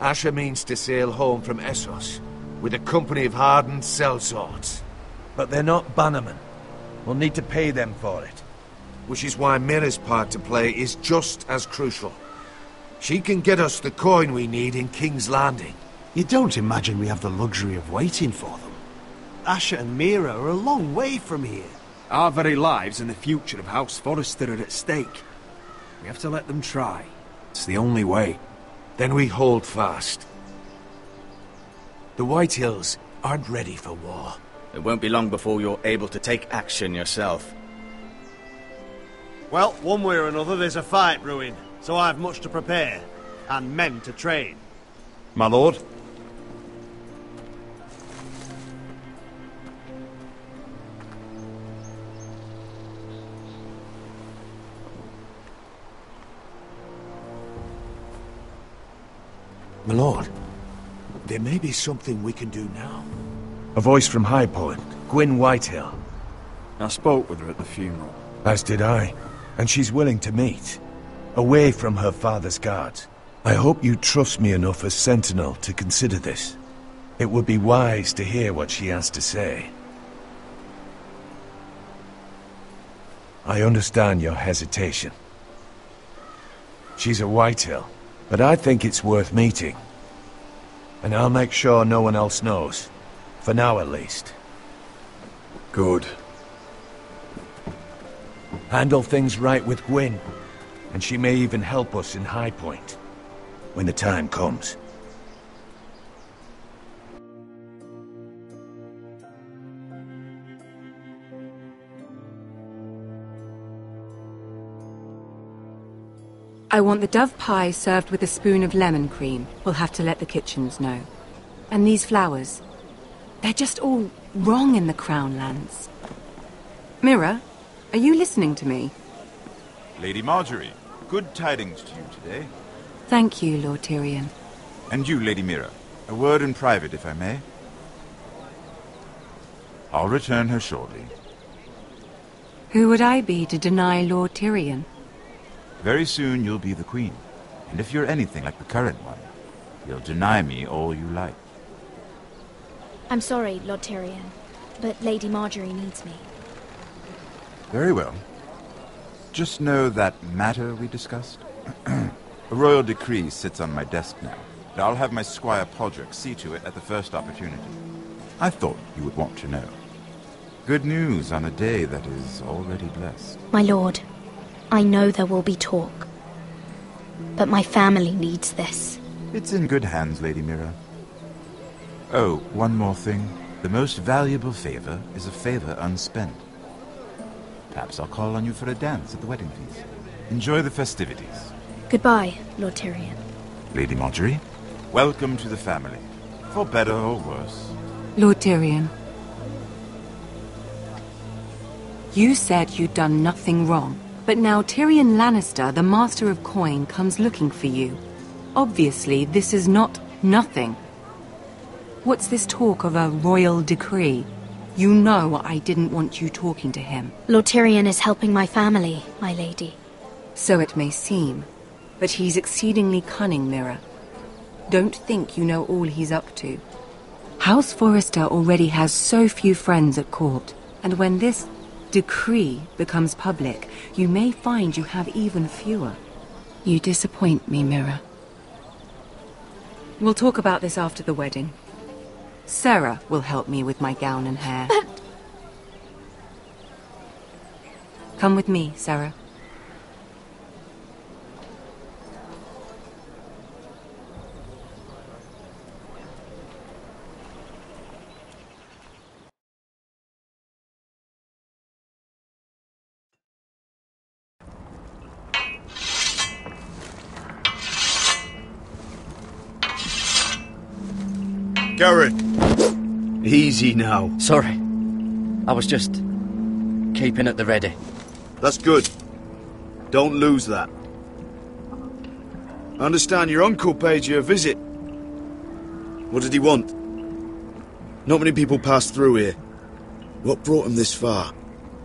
Asher means to sail home from Essos with a company of hardened sellswords. But they're not bannermen. We'll need to pay them for it. Which is why Mira's part to play is just as crucial. She can get us the coin we need in King's Landing. You don't imagine we have the luxury of waiting for them? Asher and Mira are a long way from here. Our very lives and the future of House Forrester are at stake. We have to let them try. It's the only way. Then we hold fast. The Whitehills aren't ready for war. It won't be long before you're able to take action yourself. Well, one way or another there's a fight brewing, so I've much to prepare, and men to train. My lord? My lord, there may be something we can do now. A voice from High Point, Gwyn Whitehill. I spoke with her at the funeral. As did I, and she's willing to meet. Away from her father's guards. I hope you trust me enough as Sentinel to consider this. It would be wise to hear what she has to say. I understand your hesitation. She's a Whitehill, but I think it's worth meeting. And I'll make sure no one else knows. For now, at least. Good. Handle things right with Gwyn, and she may even help us in High Point, when the time comes. I want the dove pie served with a spoon of lemon cream. We'll have to let the kitchens know. And these flowers. They're just all wrong in the Crown lands. Mira, are you listening to me? Lady Marjorie, good tidings to you today. Thank you, Lord Tyrion. And you, Lady Mira. A word in private, if I may. I'll return her shortly. Who would I be to deny Lord Tyrion? Very soon you'll be the queen. And if you're anything like the current one, you'll deny me all you like. I'm sorry, Lord Tyrion, but Lady Marjorie needs me. Very well. Just know that matter we discussed? A royal decree sits on my desk now. And I'll have my squire Podrick see to it at the first opportunity. I thought you would want to know. Good news on a day that is already blessed. My lord, I know there will be talk. But my family needs this. It's in good hands, Lady Mira. Oh, one more thing. The most valuable favor is a favor unspent. Perhaps I'll call on you for a dance at the wedding feast. Enjoy the festivities. Goodbye, Lord Tyrion. Lady Marjorie, welcome to the family. For better or worse. Lord Tyrion. You said you'd done nothing wrong, but now Tyrion Lannister, the Master of Coin, comes looking for you. Obviously, this is not nothing. What's this talk of a royal decree? You know I didn't want you talking to him. Lord Tyrion is helping my family, my lady. So it may seem, but he's exceedingly cunning, Mira. Don't think you know all he's up to. House Forrester already has so few friends at court, and when this decree becomes public, you may find you have even fewer. You disappoint me, Mira. We'll talk about this after the wedding. Sarah will help me with my gown and hair. Come with me, Sarah. Garrett! Easy now. Sorry. I was just keeping at the ready. That's good. Don't lose that. I understand your uncle paid you a visit. What did he want? Not many people pass through here. What brought him this far?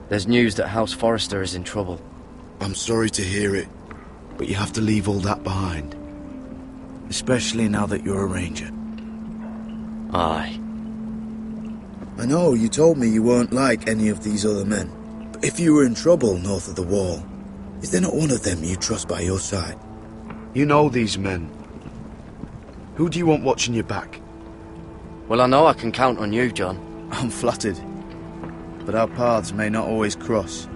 There's news that House Forrester is in trouble. I'm sorry to hear it, but you have to leave all that behind. Especially now that you're a ranger. Aye. I know, you told me you weren't like any of these other men. But if you were in trouble north of the wall, is there not one of them you trust by your side? You know these men. Who do you want watching your back? Well, I know I can count on you, John. I'm flattered. But our paths may not always cross.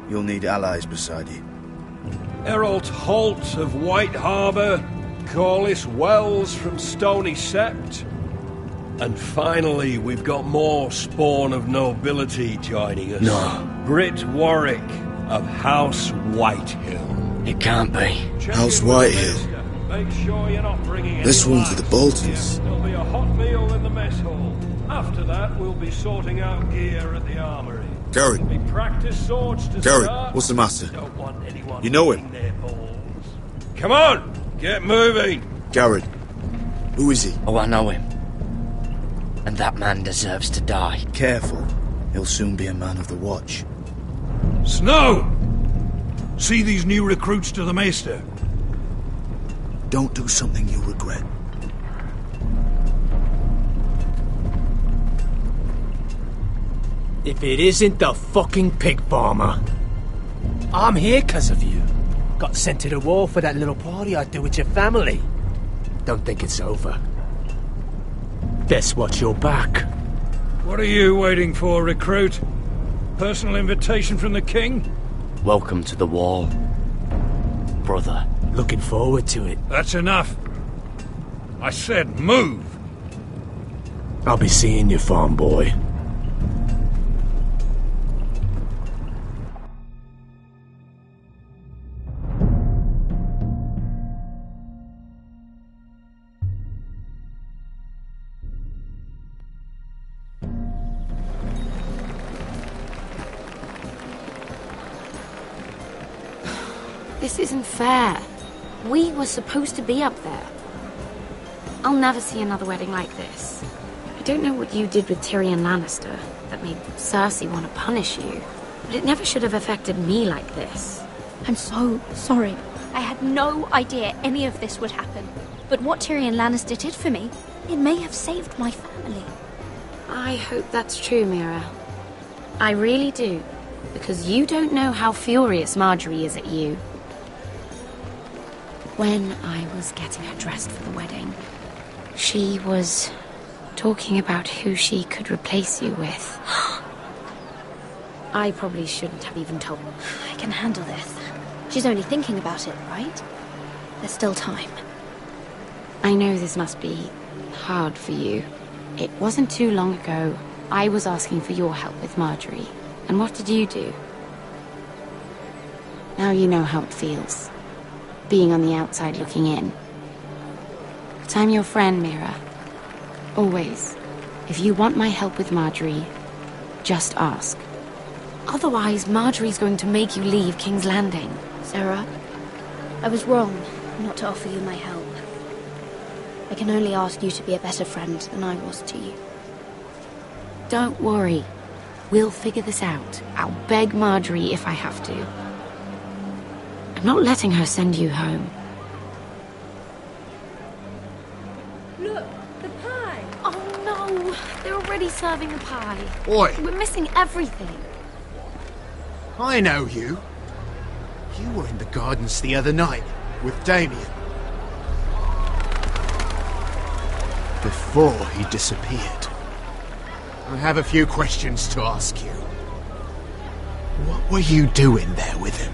You'll need allies beside you. Errol Holt of White Harbour, Corlys Wells from Stony Sept. And finally, we've got more spawn of nobility joining us. No. Britt Warwick of House Whitehill. It can't be. House Whitehill. Make sure you're not bringing This one's with the Boltons. There'll be a hot meal in the mess hall. After that, we'll be sorting out gear at the armory. Garrett. There'll be practice swords to Garrett, start. what's the matter? Don't want anyone You know him? eating their balls. Come on, get moving. Garrett. Who is he? Oh, I know him. And that man deserves to die. Careful. He'll soon be a man of the watch. Snow! See these new recruits to the Maester? Don't do something you'll regret. If it isn't the fucking pig farmer. I'm here 'cause of you. Got sent to the war for that little party I do with your family. Don't think it's over. Guess what's your back? What are you waiting for, recruit? Personal invitation from the king? Welcome to the wall, brother. Looking forward to it. That's enough. I said move. I'll be seeing you, farm boy. This isn't fair. We were supposed to be up there. I'll never see another wedding like this. I don't know what you did with Tyrion Lannister that made Cersei want to punish you, but it never should have affected me like this. I'm so sorry. I had no idea any of this would happen. But what Tyrion Lannister did for me, it may have saved my family. I hope that's true, Mira. I really do, because you don't know how furious Marjorie is at you. When I was getting her dressed for the wedding, she was talking about who she could replace you with. I probably shouldn't have even told her. I can handle this. She's only thinking about it, right? There's still time. I know this must be hard for you. It wasn't too long ago I was asking for your help with Marjorie. And what did you do? Now you know how it feels, being on the outside looking in. But I'm your friend, Mira. Always. If you want my help with Marjorie, just ask. Otherwise, Marjorie's going to make you leave King's Landing. Sarah, I was wrong not to offer you my help. I can only ask you to be a better friend than I was to you. Don't worry. We'll figure this out. I'll beg Marjorie if I have to. I'm not letting her send you home. Look, the pie! Oh no! They're already serving the pie. Oi! We're missing everything. I know you. You were in the gardens the other night with Damien. Before he disappeared. I have a few questions to ask you. What were you doing there with him?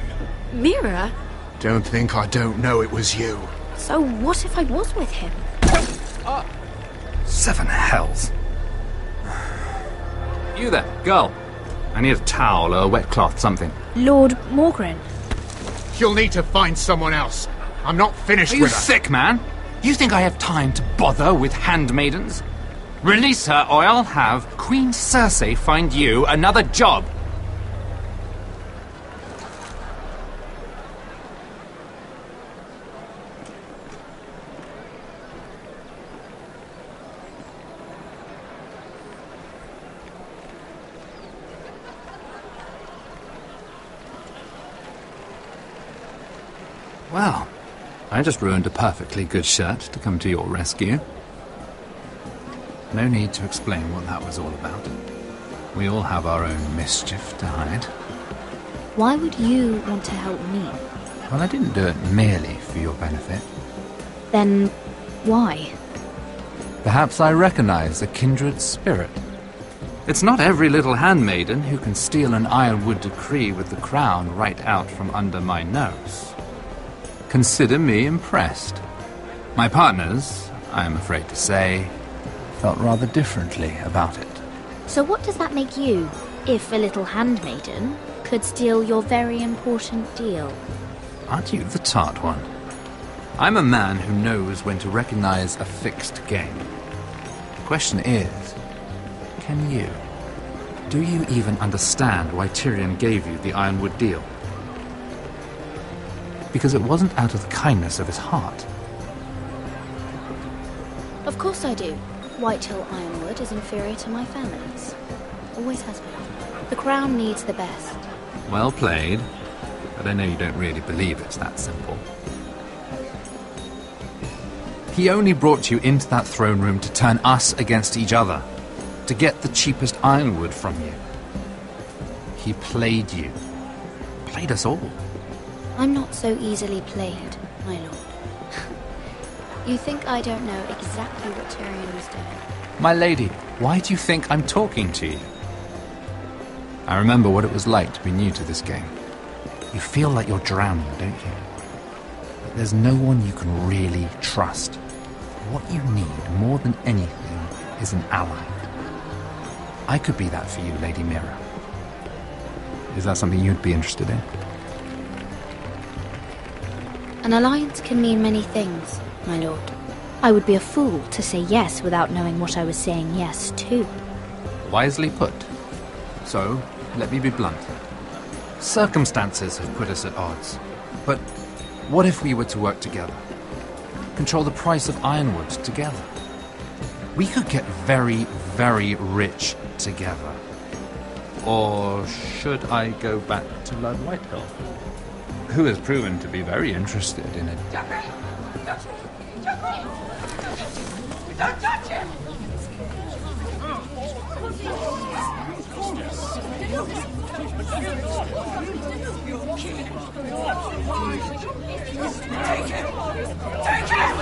Mira? Don't think I don't know it was you. So what if I was with him? Seven hells. You there, girl. I need a towel or a wet cloth, something. Lord Morgren. You'll need to find someone else. I'm not finished Are you with her. sick, man? You think I have time to bother with handmaidens? Release her, or I'll have Queen Cersei find you another job. Well, I just ruined a perfectly good shirt to come to your rescue. No need to explain what that was all about. We all have our own mischief to hide. Why would you want to help me? Well, I didn't do it merely for your benefit. Then why? Perhaps I recognize a kindred spirit. It's not every little handmaiden who can steal an Ironwood decree with the crown right out from under my nose. Consider me impressed. My partners, I am afraid to say, felt rather differently about it. So what does that make you, if a little handmaiden could steal your very important deal? Aren't you the tart one? I'm a man who knows when to recognize a fixed game. The question is, can you? Do you even understand why Tyrion gave you the Ironwood deal? Because it wasn't out of the kindness of his heart. Of course I do. Whitehill Ironwood is inferior to my family's. Always has been. The crown needs the best. Well played, but I know you don't really believe it's that simple. He only brought you into that throne room to turn us against each other, to get the cheapest ironwood from you. He played you. Played us all. I'm not so easily played, my lord. You think I don't know exactly what Tyrion was doing? My lady, why do you think I'm talking to you? I remember what it was like to be new to this game. You feel like you're drowning, don't you? But there's no one you can really trust. What you need, more than anything, is an ally. I could be that for you, Lady Mira. Is that something you'd be interested in? An alliance can mean many things, my lord. I would be a fool to say yes without knowing what I was saying yes to. Wisely put. So, let me be blunt. Circumstances have put us at odds. But what if we were to work together? Control the price of Ironwood together? We could get very, very rich together. Or should I go back to Lord Whitehill, who has proven to be very interested in it? Don't touch him! Take him! Take him!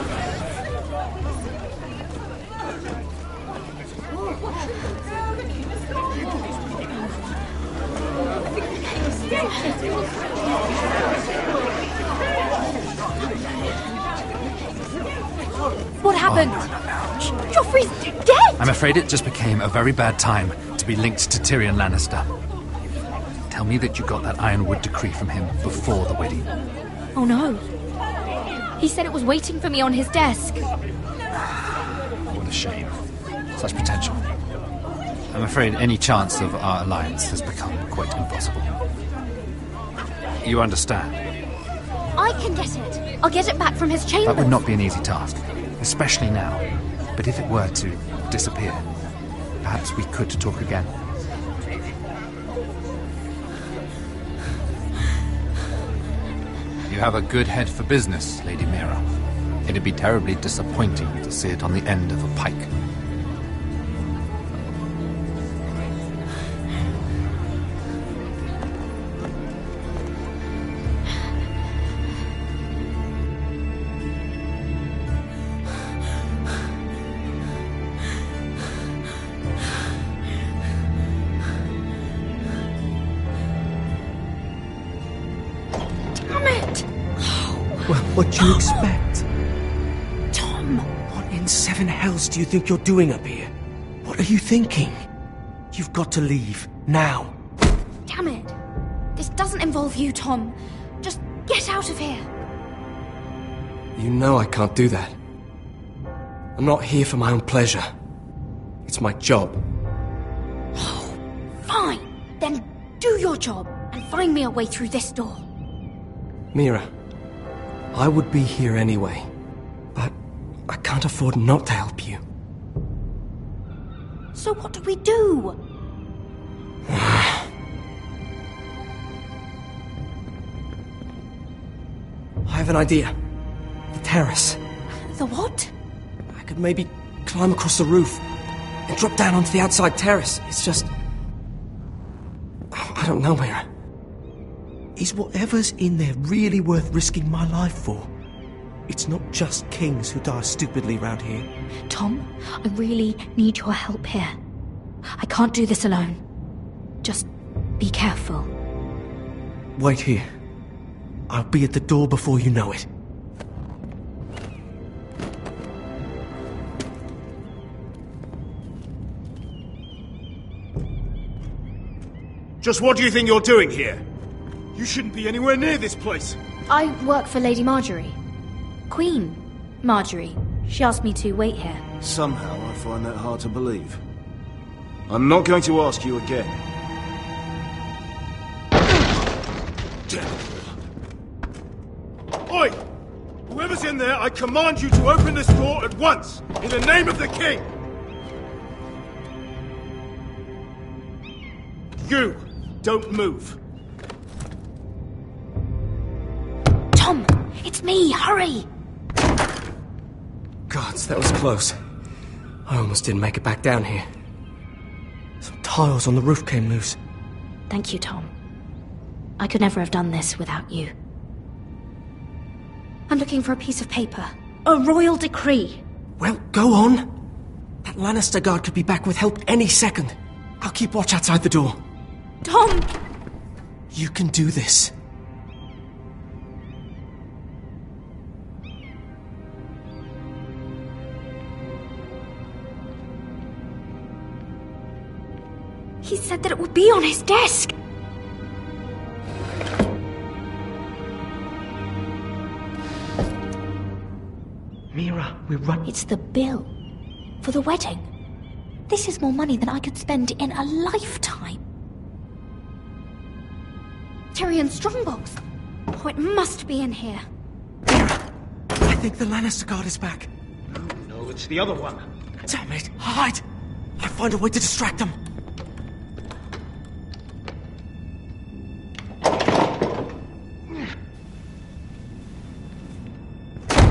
What happened? Joffrey's dead! I'm afraid it just became a very bad time to be linked to Tyrion Lannister. Tell me that you got that Ironwood decree from him before the wedding. Oh no. He said it was waiting for me on his desk. What a shame. Such potential. I'm afraid any chance of our alliance has become quite impossible. You understand? I can get it. I'll get it back from his chamber. That would not be an easy task, especially now. But if it were to disappear, perhaps we could talk again. You have a good head for business, Lady Mira. It'd be terribly disappointing to see it on the end of a pike. What do you expect? Tom! What in seven hells do you think you're doing up here? What are you thinking? You've got to leave, now. Damn it! This doesn't involve you, Tom. Just get out of here. You know I can't do that. I'm not here for my own pleasure. It's my job. Oh, fine. Then do your job and find me a way through this door. Mira, I would be here anyway, but I can't afford not to help you. So what do we do? I have an idea. The terrace. The what? I could maybe climb across the roof and drop down onto the outside terrace. It's just... I don't know, Mira. Is whatever's in there really worth risking my life for? It's not just kings who die stupidly round here. Tom, I really need your help here. I can't do this alone. Just be careful. Wait here. I'll be at the door before you know it. Just what do you think you're doing here? You shouldn't be anywhere near this place. I work for Lady Marjorie. Queen Marjorie. She asked me to wait here. Somehow I find that hard to believe. I'm not going to ask you again. Oi! Whoever's in there, I command you to open this door at once, in the name of the king! You! Don't move! Tom! It's me! Hurry! Gods, that was close. I almost didn't make it back down here. Some tiles on the roof came loose. Thank you, Tom. I could never have done this without you. I'm looking for a piece of paper. A royal decree. Well, go on. That Lannister guard could be back with help any second. I'll keep watch outside the door. Tom! You can do this. He said that it would be on his desk. Mira, we're running. It's the bill for the wedding. This is more money than I could spend in a lifetime. Tyrion Strongbox. Oh, it must be in here. I think the Lannister guard is back. No, it's the other one. Damn it! Hide! I'll find a way to distract them.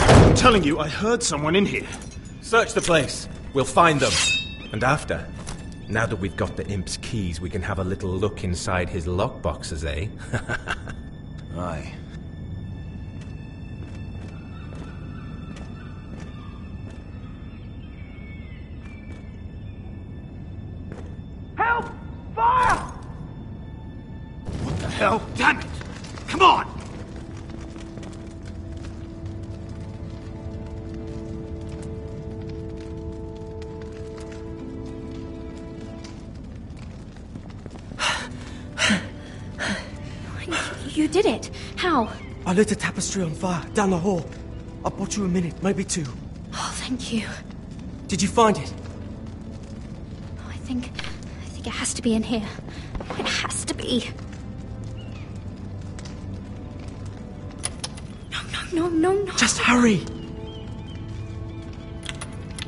I'm telling you, I heard someone in here. Search the place. We'll find them. And after, now that we've got the imp's keys, we can have a little look inside his lockboxes, eh? Aye. Help! Fire! What the hell? Damn it! Come on! You did it. How? I lit a tapestry on fire down the hall. I bought you a minute, maybe two. Oh, thank you. Did you find it? Oh, I think it has to be in here. It has to be. No. Just hurry.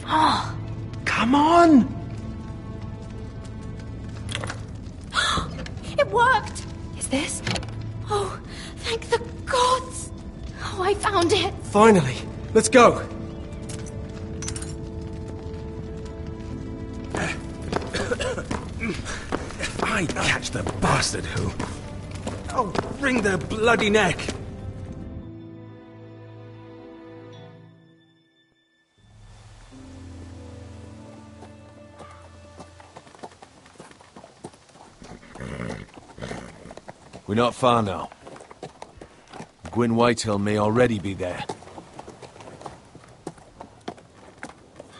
Oh. Come on! It worked! Is this? Oh, thank the gods! Oh, I found it! Finally! Let's go! If I catch the bastard who... I'll wring their bloody neck! We're not far now. Gwyn Whitehill may already be there.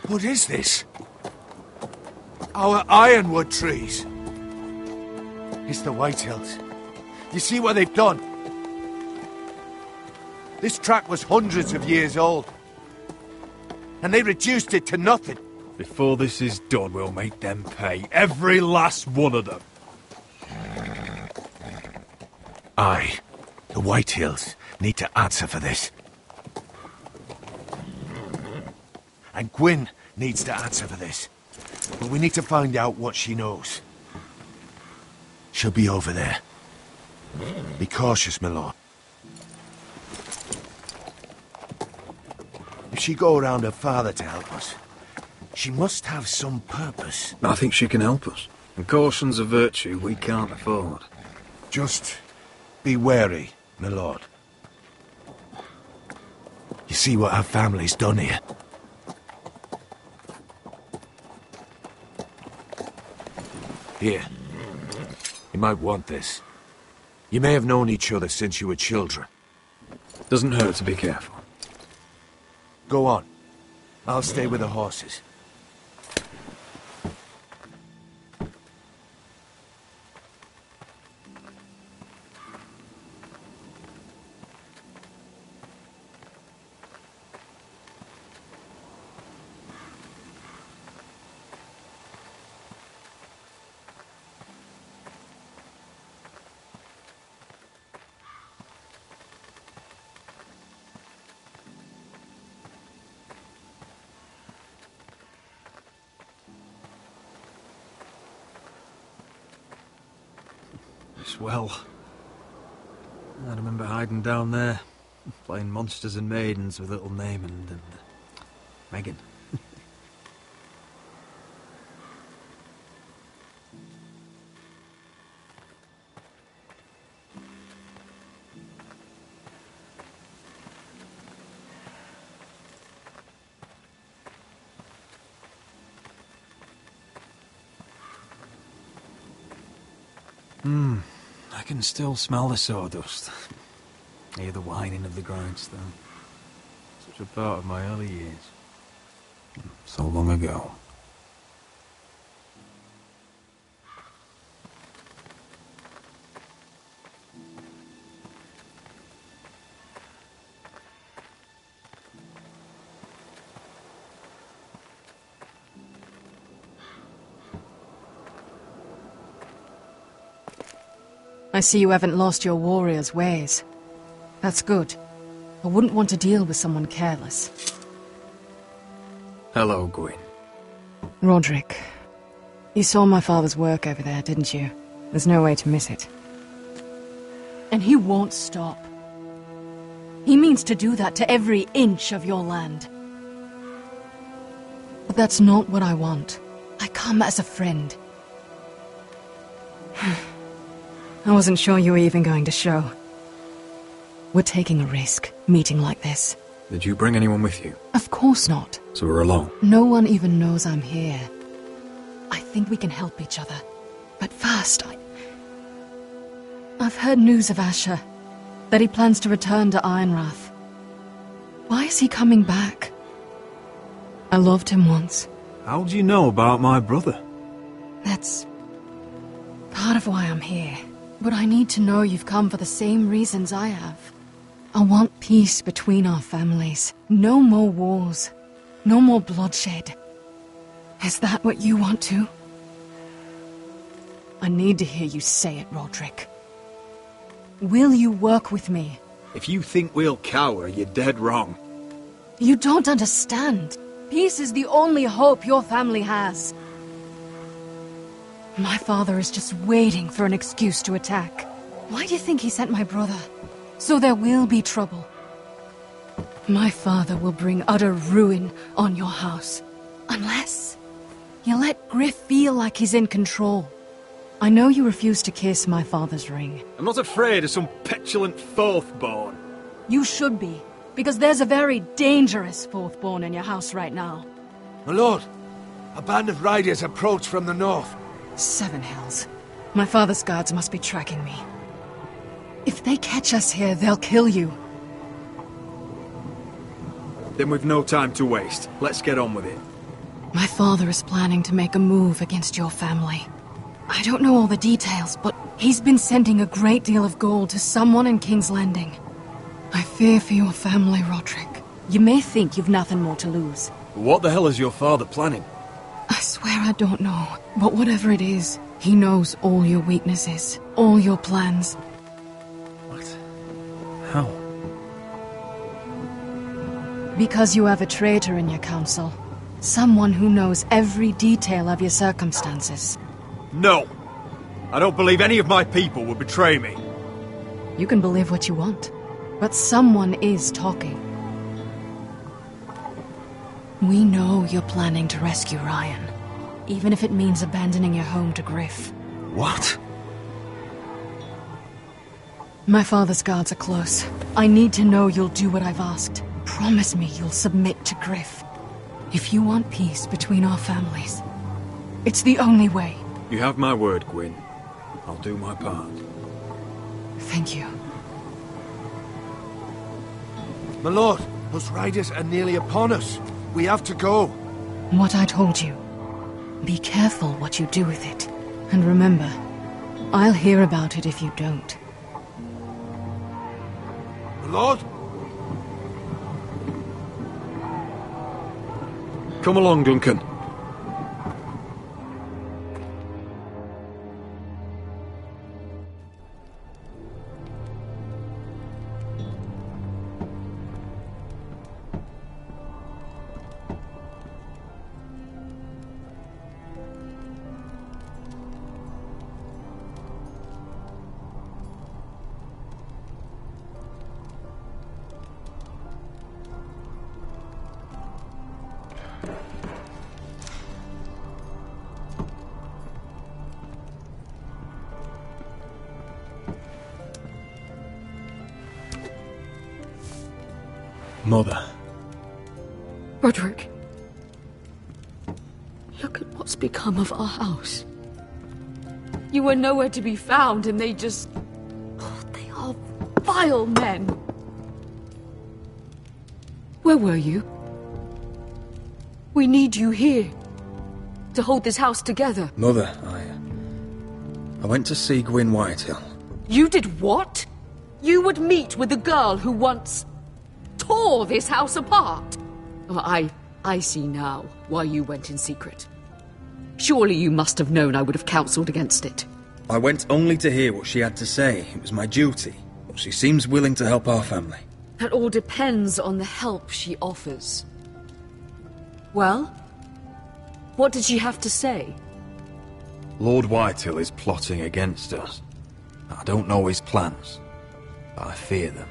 What is this? Our ironwood trees. It's the Whitehills. You see what they've done? This track was hundreds of years old. And they reduced it to nothing. Before this is done, we'll make them pay. Every last one of them. Aye. The Whitehills need to answer for this. And Gwyn needs to answer for this. But we need to find out what she knows. She'll be over there. Be cautious, my lord. If she go around her father to help us, she must have some purpose. I think she can help us. And caution's a virtue we can't afford. Just be wary, my lord. You see what our family's done here? Here. You might want this. You may have known each other since you were children. Doesn't hurt to be careful. Go on. I'll stay with the horses. Well, I remember hiding down there, playing monsters and maidens with little Naemond and Megan. I can still smell the sawdust. Hear the whining of the grindstone. Such a part of my early years. So long ago. I see you haven't lost your warrior's ways. That's good. I wouldn't want to deal with someone careless. Hello, Gwyn. Roderick, you saw my father's work over there, didn't you? There's no way to miss it. And he won't stop. He means to do that to every inch of your land. But that's not what I want. I come as a friend. I wasn't sure you were even going to show. We're taking a risk, meeting like this. Did you bring anyone with you? Of course not. So we're alone? No one even knows I'm here. I think we can help each other. But first, I've heard news of Asher. That he plans to return to Ironrath. Why is he coming back? I loved him once. How do you know about my brother? That's part of why I'm here. But I need to know you've come for the same reasons I have. I want peace between our families. No more wars. No more bloodshed. Is that what you want too? I need to hear you say it, Roderick. Will you work with me? If you think we'll cower, you're dead wrong. You don't understand. Peace is the only hope your family has. My father is just waiting for an excuse to attack. Why do you think he sent my brother? So there will be trouble. My father will bring utter ruin on your house. Unless you let Griff feel like he's in control. I know you refuse to kiss my father's ring. I'm not afraid of some petulant fourth-born. You should be, because there's a very dangerous fourth-born in your house right now. My lord, a band of riders approach from the north. 7 hells. My father's guards must be tracking me. If they catch us here, they'll kill you. Then we've no time to waste. Let's get on with it. My father is planning to make a move against your family. I don't know all the details, but he's been sending a great deal of gold to someone in King's Landing. I fear for your family, Roderick. You may think you've nothing more to lose. What the hell is your father planning? I swear I don't know, but whatever it is, he knows all your weaknesses, all your plans. What? How? Because you have a traitor in your council. Someone who knows every detail of your circumstances. No! I don't believe any of my people would betray me. You can believe what you want, but someone is talking. We know you're planning to rescue Ryan, even if it means abandoning your home to Griff. What? My father's guards are close. I need to know you'll do what I've asked. Promise me you'll submit to Griff. If you want peace between our families, it's the only way. You have my word, Gwyn. I'll do my part. Thank you. My lord, those riders are nearly upon us. We have to go. What I told you. Be careful what you do with it. And remember, I'll hear about it if you don't. My lord? Come along, Duncan. Mother. Roderick. Look at what's become of our house. You were nowhere to be found, and they just... Oh, they are vile men. Where were you? We need you here. To hold this house together. Mother, I went to see Gwyn Whitehill. You did what? You would meet with the girl who once... tore this house apart. Oh, I see now why you went in secret. Surely you must have known I would have counselled against it. I went only to hear what she had to say. It was my duty. She seems willing to help our family. That all depends on the help she offers. Well? What did she have to say? Lord Whitehill is plotting against us. I don't know his plans, but I fear them.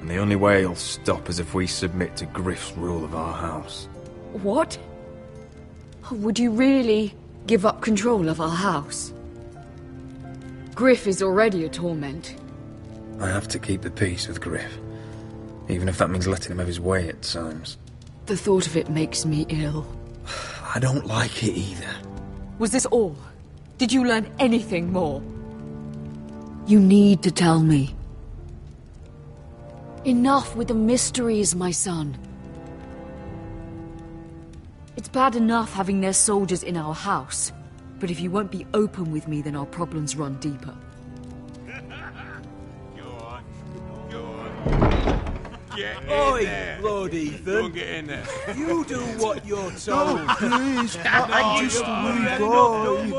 And the only way he'll stop is if we submit to Griff's rule of our house. What? Would you really give up control of our house? Griff is already a torment. I have to keep the peace with Griff, even if that means letting him have his way at times. The thought of it makes me ill. I don't like it either. Was this all? Did you learn anything more? You need to tell me. Enough with the mysteries, my son. It's bad enough having their soldiers in our house, but if you won't be open with me, then our problems run deeper. Oi, Lord Ethan. Don't get in there. You do what you're told. No, please. I'm just a wee boy.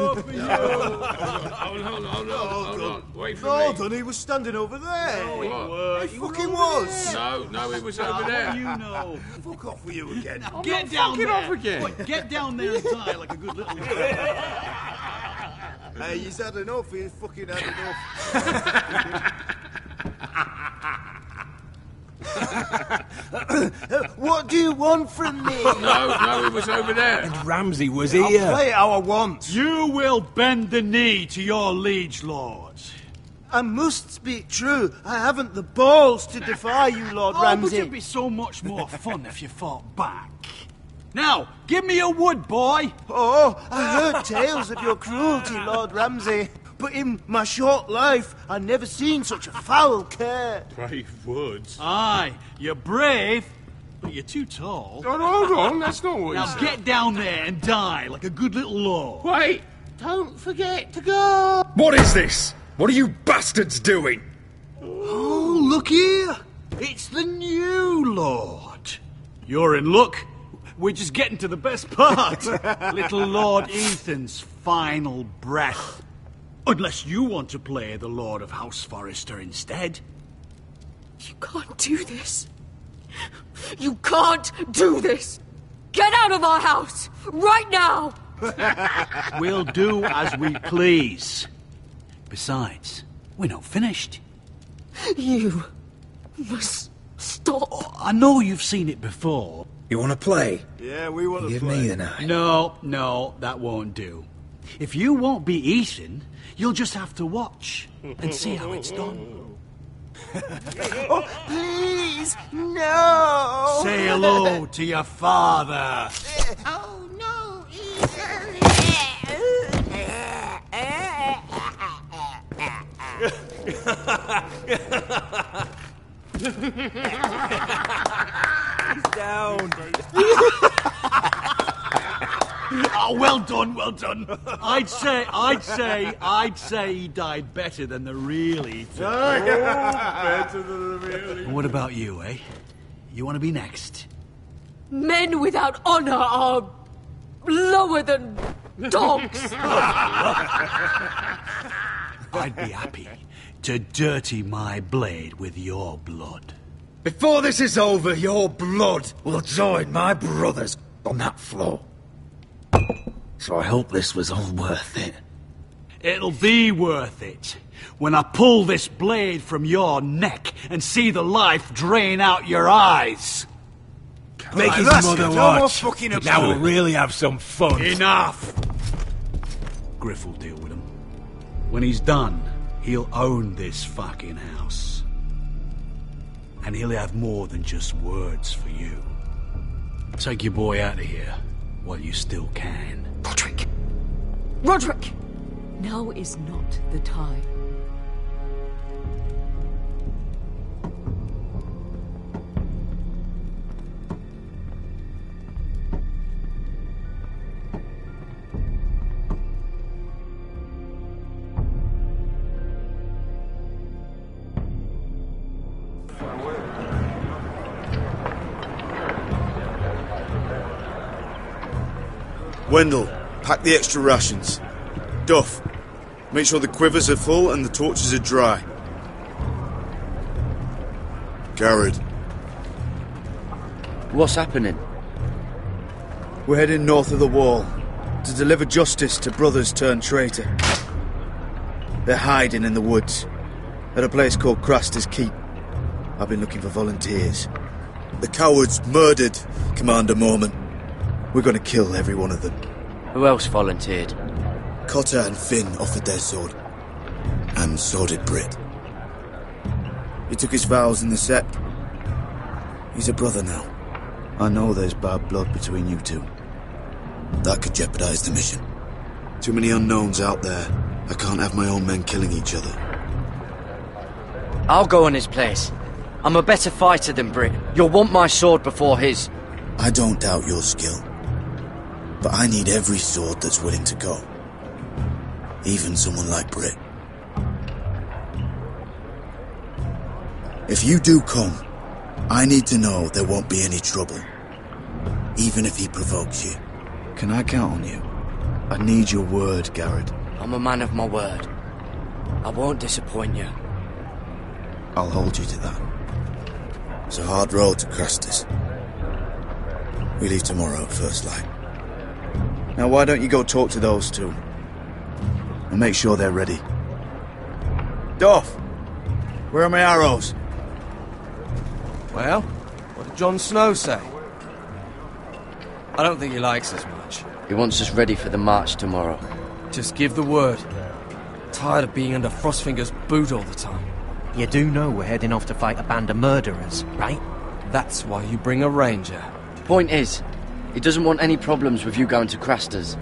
Hold on. Wait for me. Gordon, he was standing over there. No, he weren't. He fucking was. No, he was over there. You know. Fuck off with you again. Now, get down there. off again. What, get down there and die like a good little boy. Hey, he's had enough. He's fucking had enough. What do you want from me? No, he was over there. And Ramsay was I'll here. play it how I want. You will bend the knee to your liege lord. I must speak true. I haven't the balls to defy you, Lord Ramsay. But it'd be so much more fun if you fought back. Now, give me a wood, boy. Oh, I heard tales of your cruelty, Lord Ramsay. But in my short life, I've never seen such a foul care. Brave words. Aye, you're brave, but you're too tall. Hold on, that's not what Now he said. get down there and die like a good little lord. Wait, don't forget to go. What is this? What are you bastards doing? Oh, look here. It's the new lord. You're in luck. We're just getting to the best part. Little Lord Ethan's final breath. Unless you want to play the Lord of House Forrester instead. You can't do this. You can't do this. Get out of our house, right now! We'll do as we please. Besides, we're not finished. You must stop. Oh, I know you've seen it before. You want to play? Yeah, we want to Give play. me the knife. No, that won't do. If you won't be Ethan, you'll just have to watch and see how it's done. Oh, please, no! Say hello to your father. Oh, no, Down. Oh, well done. I'd say he died better than the real Ethan. Better than the really. And what about you, eh? You want to be next? Men without honor are lower than dogs. I'd be happy to dirty my blade with your blood. Before this is over, your blood will join my brother's on that floor. So I hope this was all worth it. It'll be worth it when I pull this blade from your neck and see the life drain out your eyes. Make his that's mother it. No more watch. fucking about Now we'll it. really have some fun. Enough! Griff will deal with him. When he's done, he'll own this fucking house. And he'll have more than just words for you. Take your boy out of here while you still can. Roderick! Now is not the time. Wendell, pack the extra rations. Duff, make sure the quivers are full and the torches are dry. Garrett. What's happening? We're heading north of the wall to deliver justice to brothers turned traitor. They're hiding in the woods at a place called Craster's Keep. I've been looking for volunteers. The cowards murdered Commander Mormon. We're going to kill every one of them. Who else volunteered? Cotter and Finn offered their sword. And so did Britt. He took his vows in the Sept. He's a brother now. I know there's bad blood between you two. That could jeopardize the mission. Too many unknowns out there. I can't have my own men killing each other. I'll go in his place. I'm a better fighter than Britt. You'll want my sword before his. I don't doubt your skill. But I need every sword that's willing to go. Even someone like Britt. If you do come, I need to know there won't be any trouble. Even if he provokes you. Can I count on you? I need your word, Garrett. I'm a man of my word. I won't disappoint you. I'll hold you to that. It's a hard road to Craster's. We leave tomorrow at first light. Now why don't you go talk to those two? And make sure they're ready. Doff! Where are my arrows? Well, what did Jon Snow say? I don't think he likes us much. He wants us ready for the march tomorrow. Just give the word. Tired of being under Frostfinger's boot all the time. You do know we're heading off to fight a band of murderers, right? That's why you bring a ranger. Point is, he doesn't want any problems with you going to Craster's.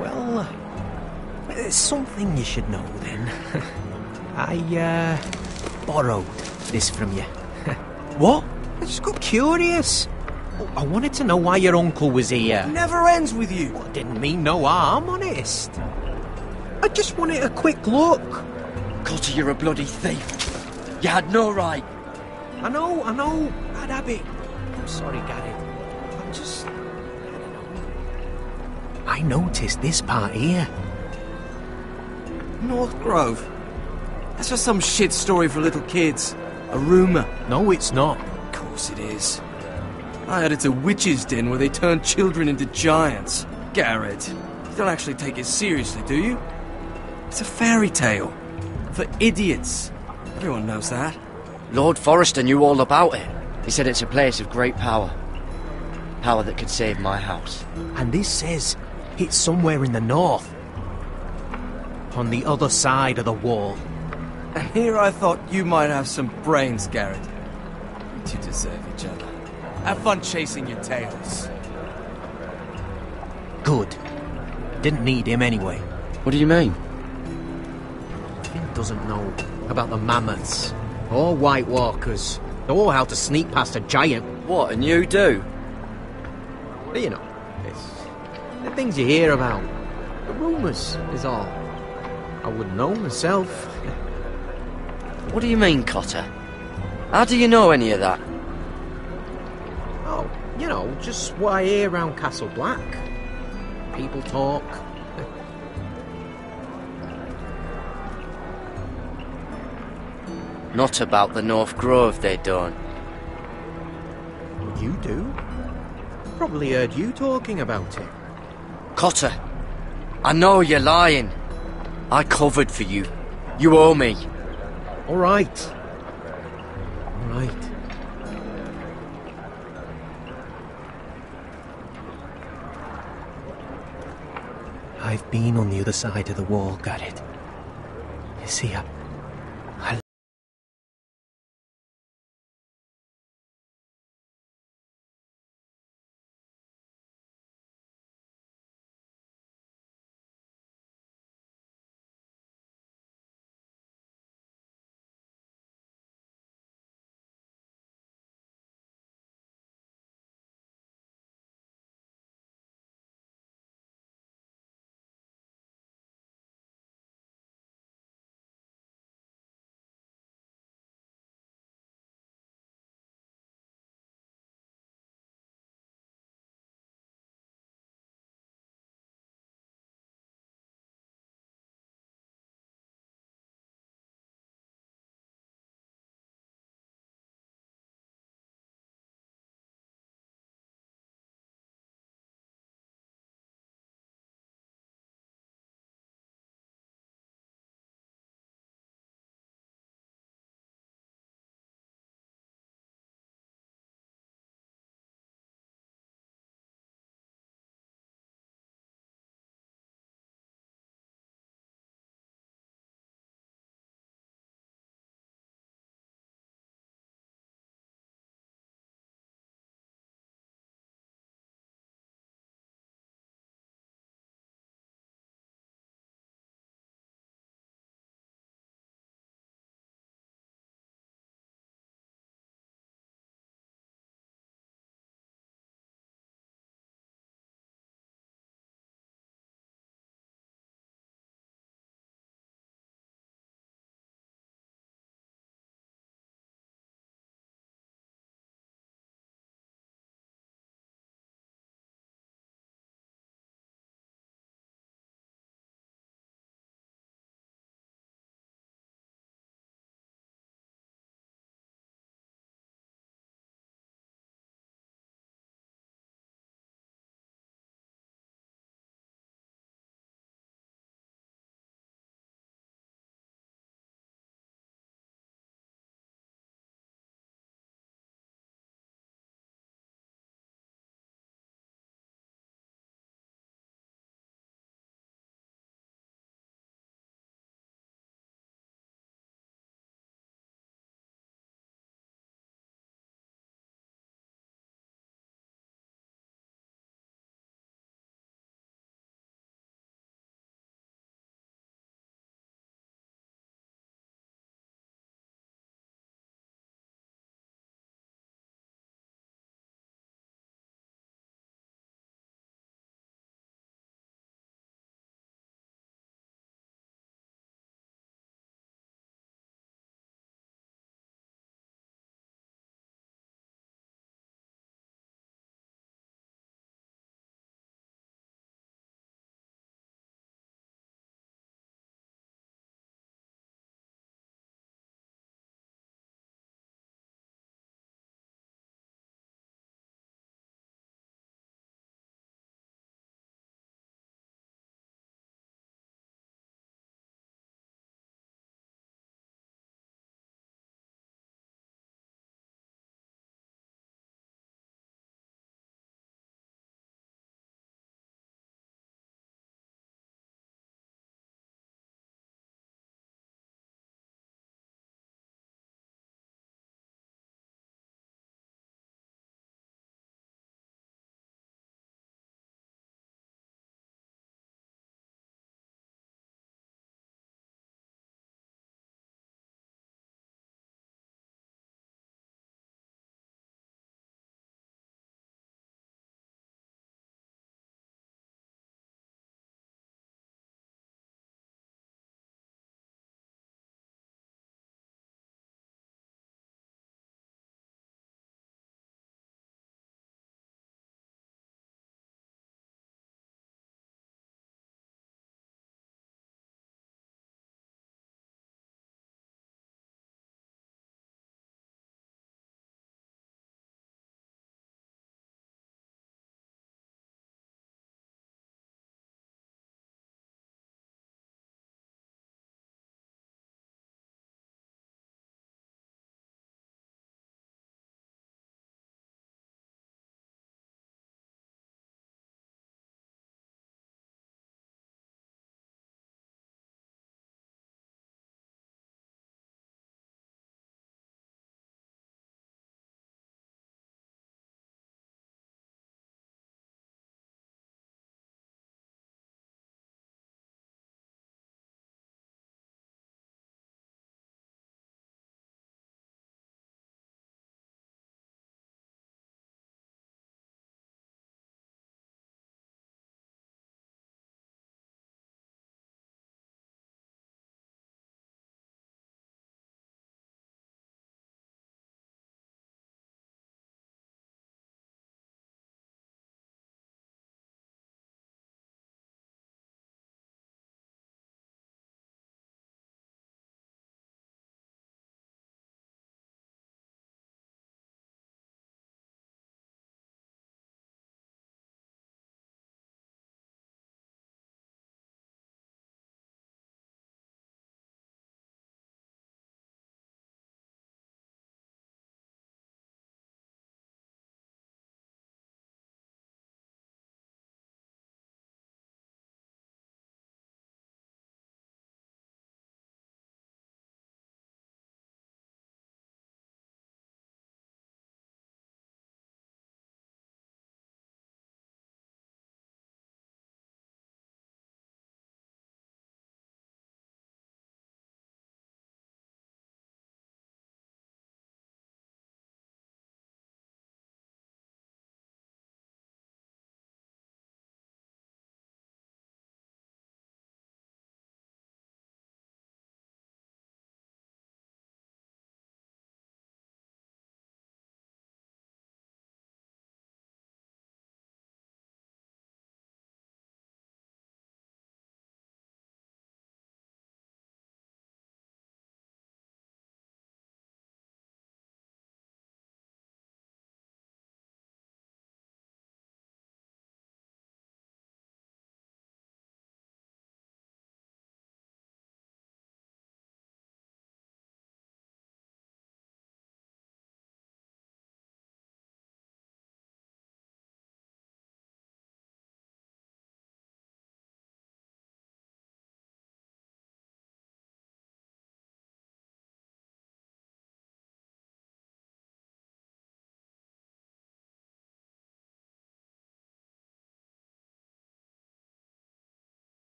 Well, there's something you should know then. I borrowed this from you. What? I just got curious. I wanted to know why your uncle was here. Never ends with you. Well, didn't mean no harm, honest. I just wanted a quick look. Cotter, you're a bloody thief. You had no right. I know. Bad habit. I'm sorry, Garrett. I'm just... I don't know. I noticed this part here. North Grove? That's just some shit story for little kids. A rumour. No, it's not. Of course it is. I heard it's a witch's den where they turn children into giants. Garrett, you don't actually take it seriously, do you? It's a fairy tale. For idiots. Everyone knows that. Lord Forrester knew all about it. He said it's a place of great power. Power that could save my house. And this says it's somewhere in the north. On the other side of the wall. And here I thought you might have some brains, Garrett. You two deserve each other. Have fun chasing your tails. Good. Didn't need him anyway. What do you mean? Finn doesn't know about the mammoths, or White Walkers, or how to sneak past a giant. What, and you do? But you know, it's the things you hear about. The rumours is all. I wouldn't know myself. What do you mean, Cotter? How do you know any of that? Oh, you know, just what I hear around Castle Black. People talk. Not about the North Grove, they don't. You do? Probably heard you talking about it. Cotter, I know you're lying. I covered for you. You owe me. All right. All right. I've been on the other side of the wall, Garrett. You see, I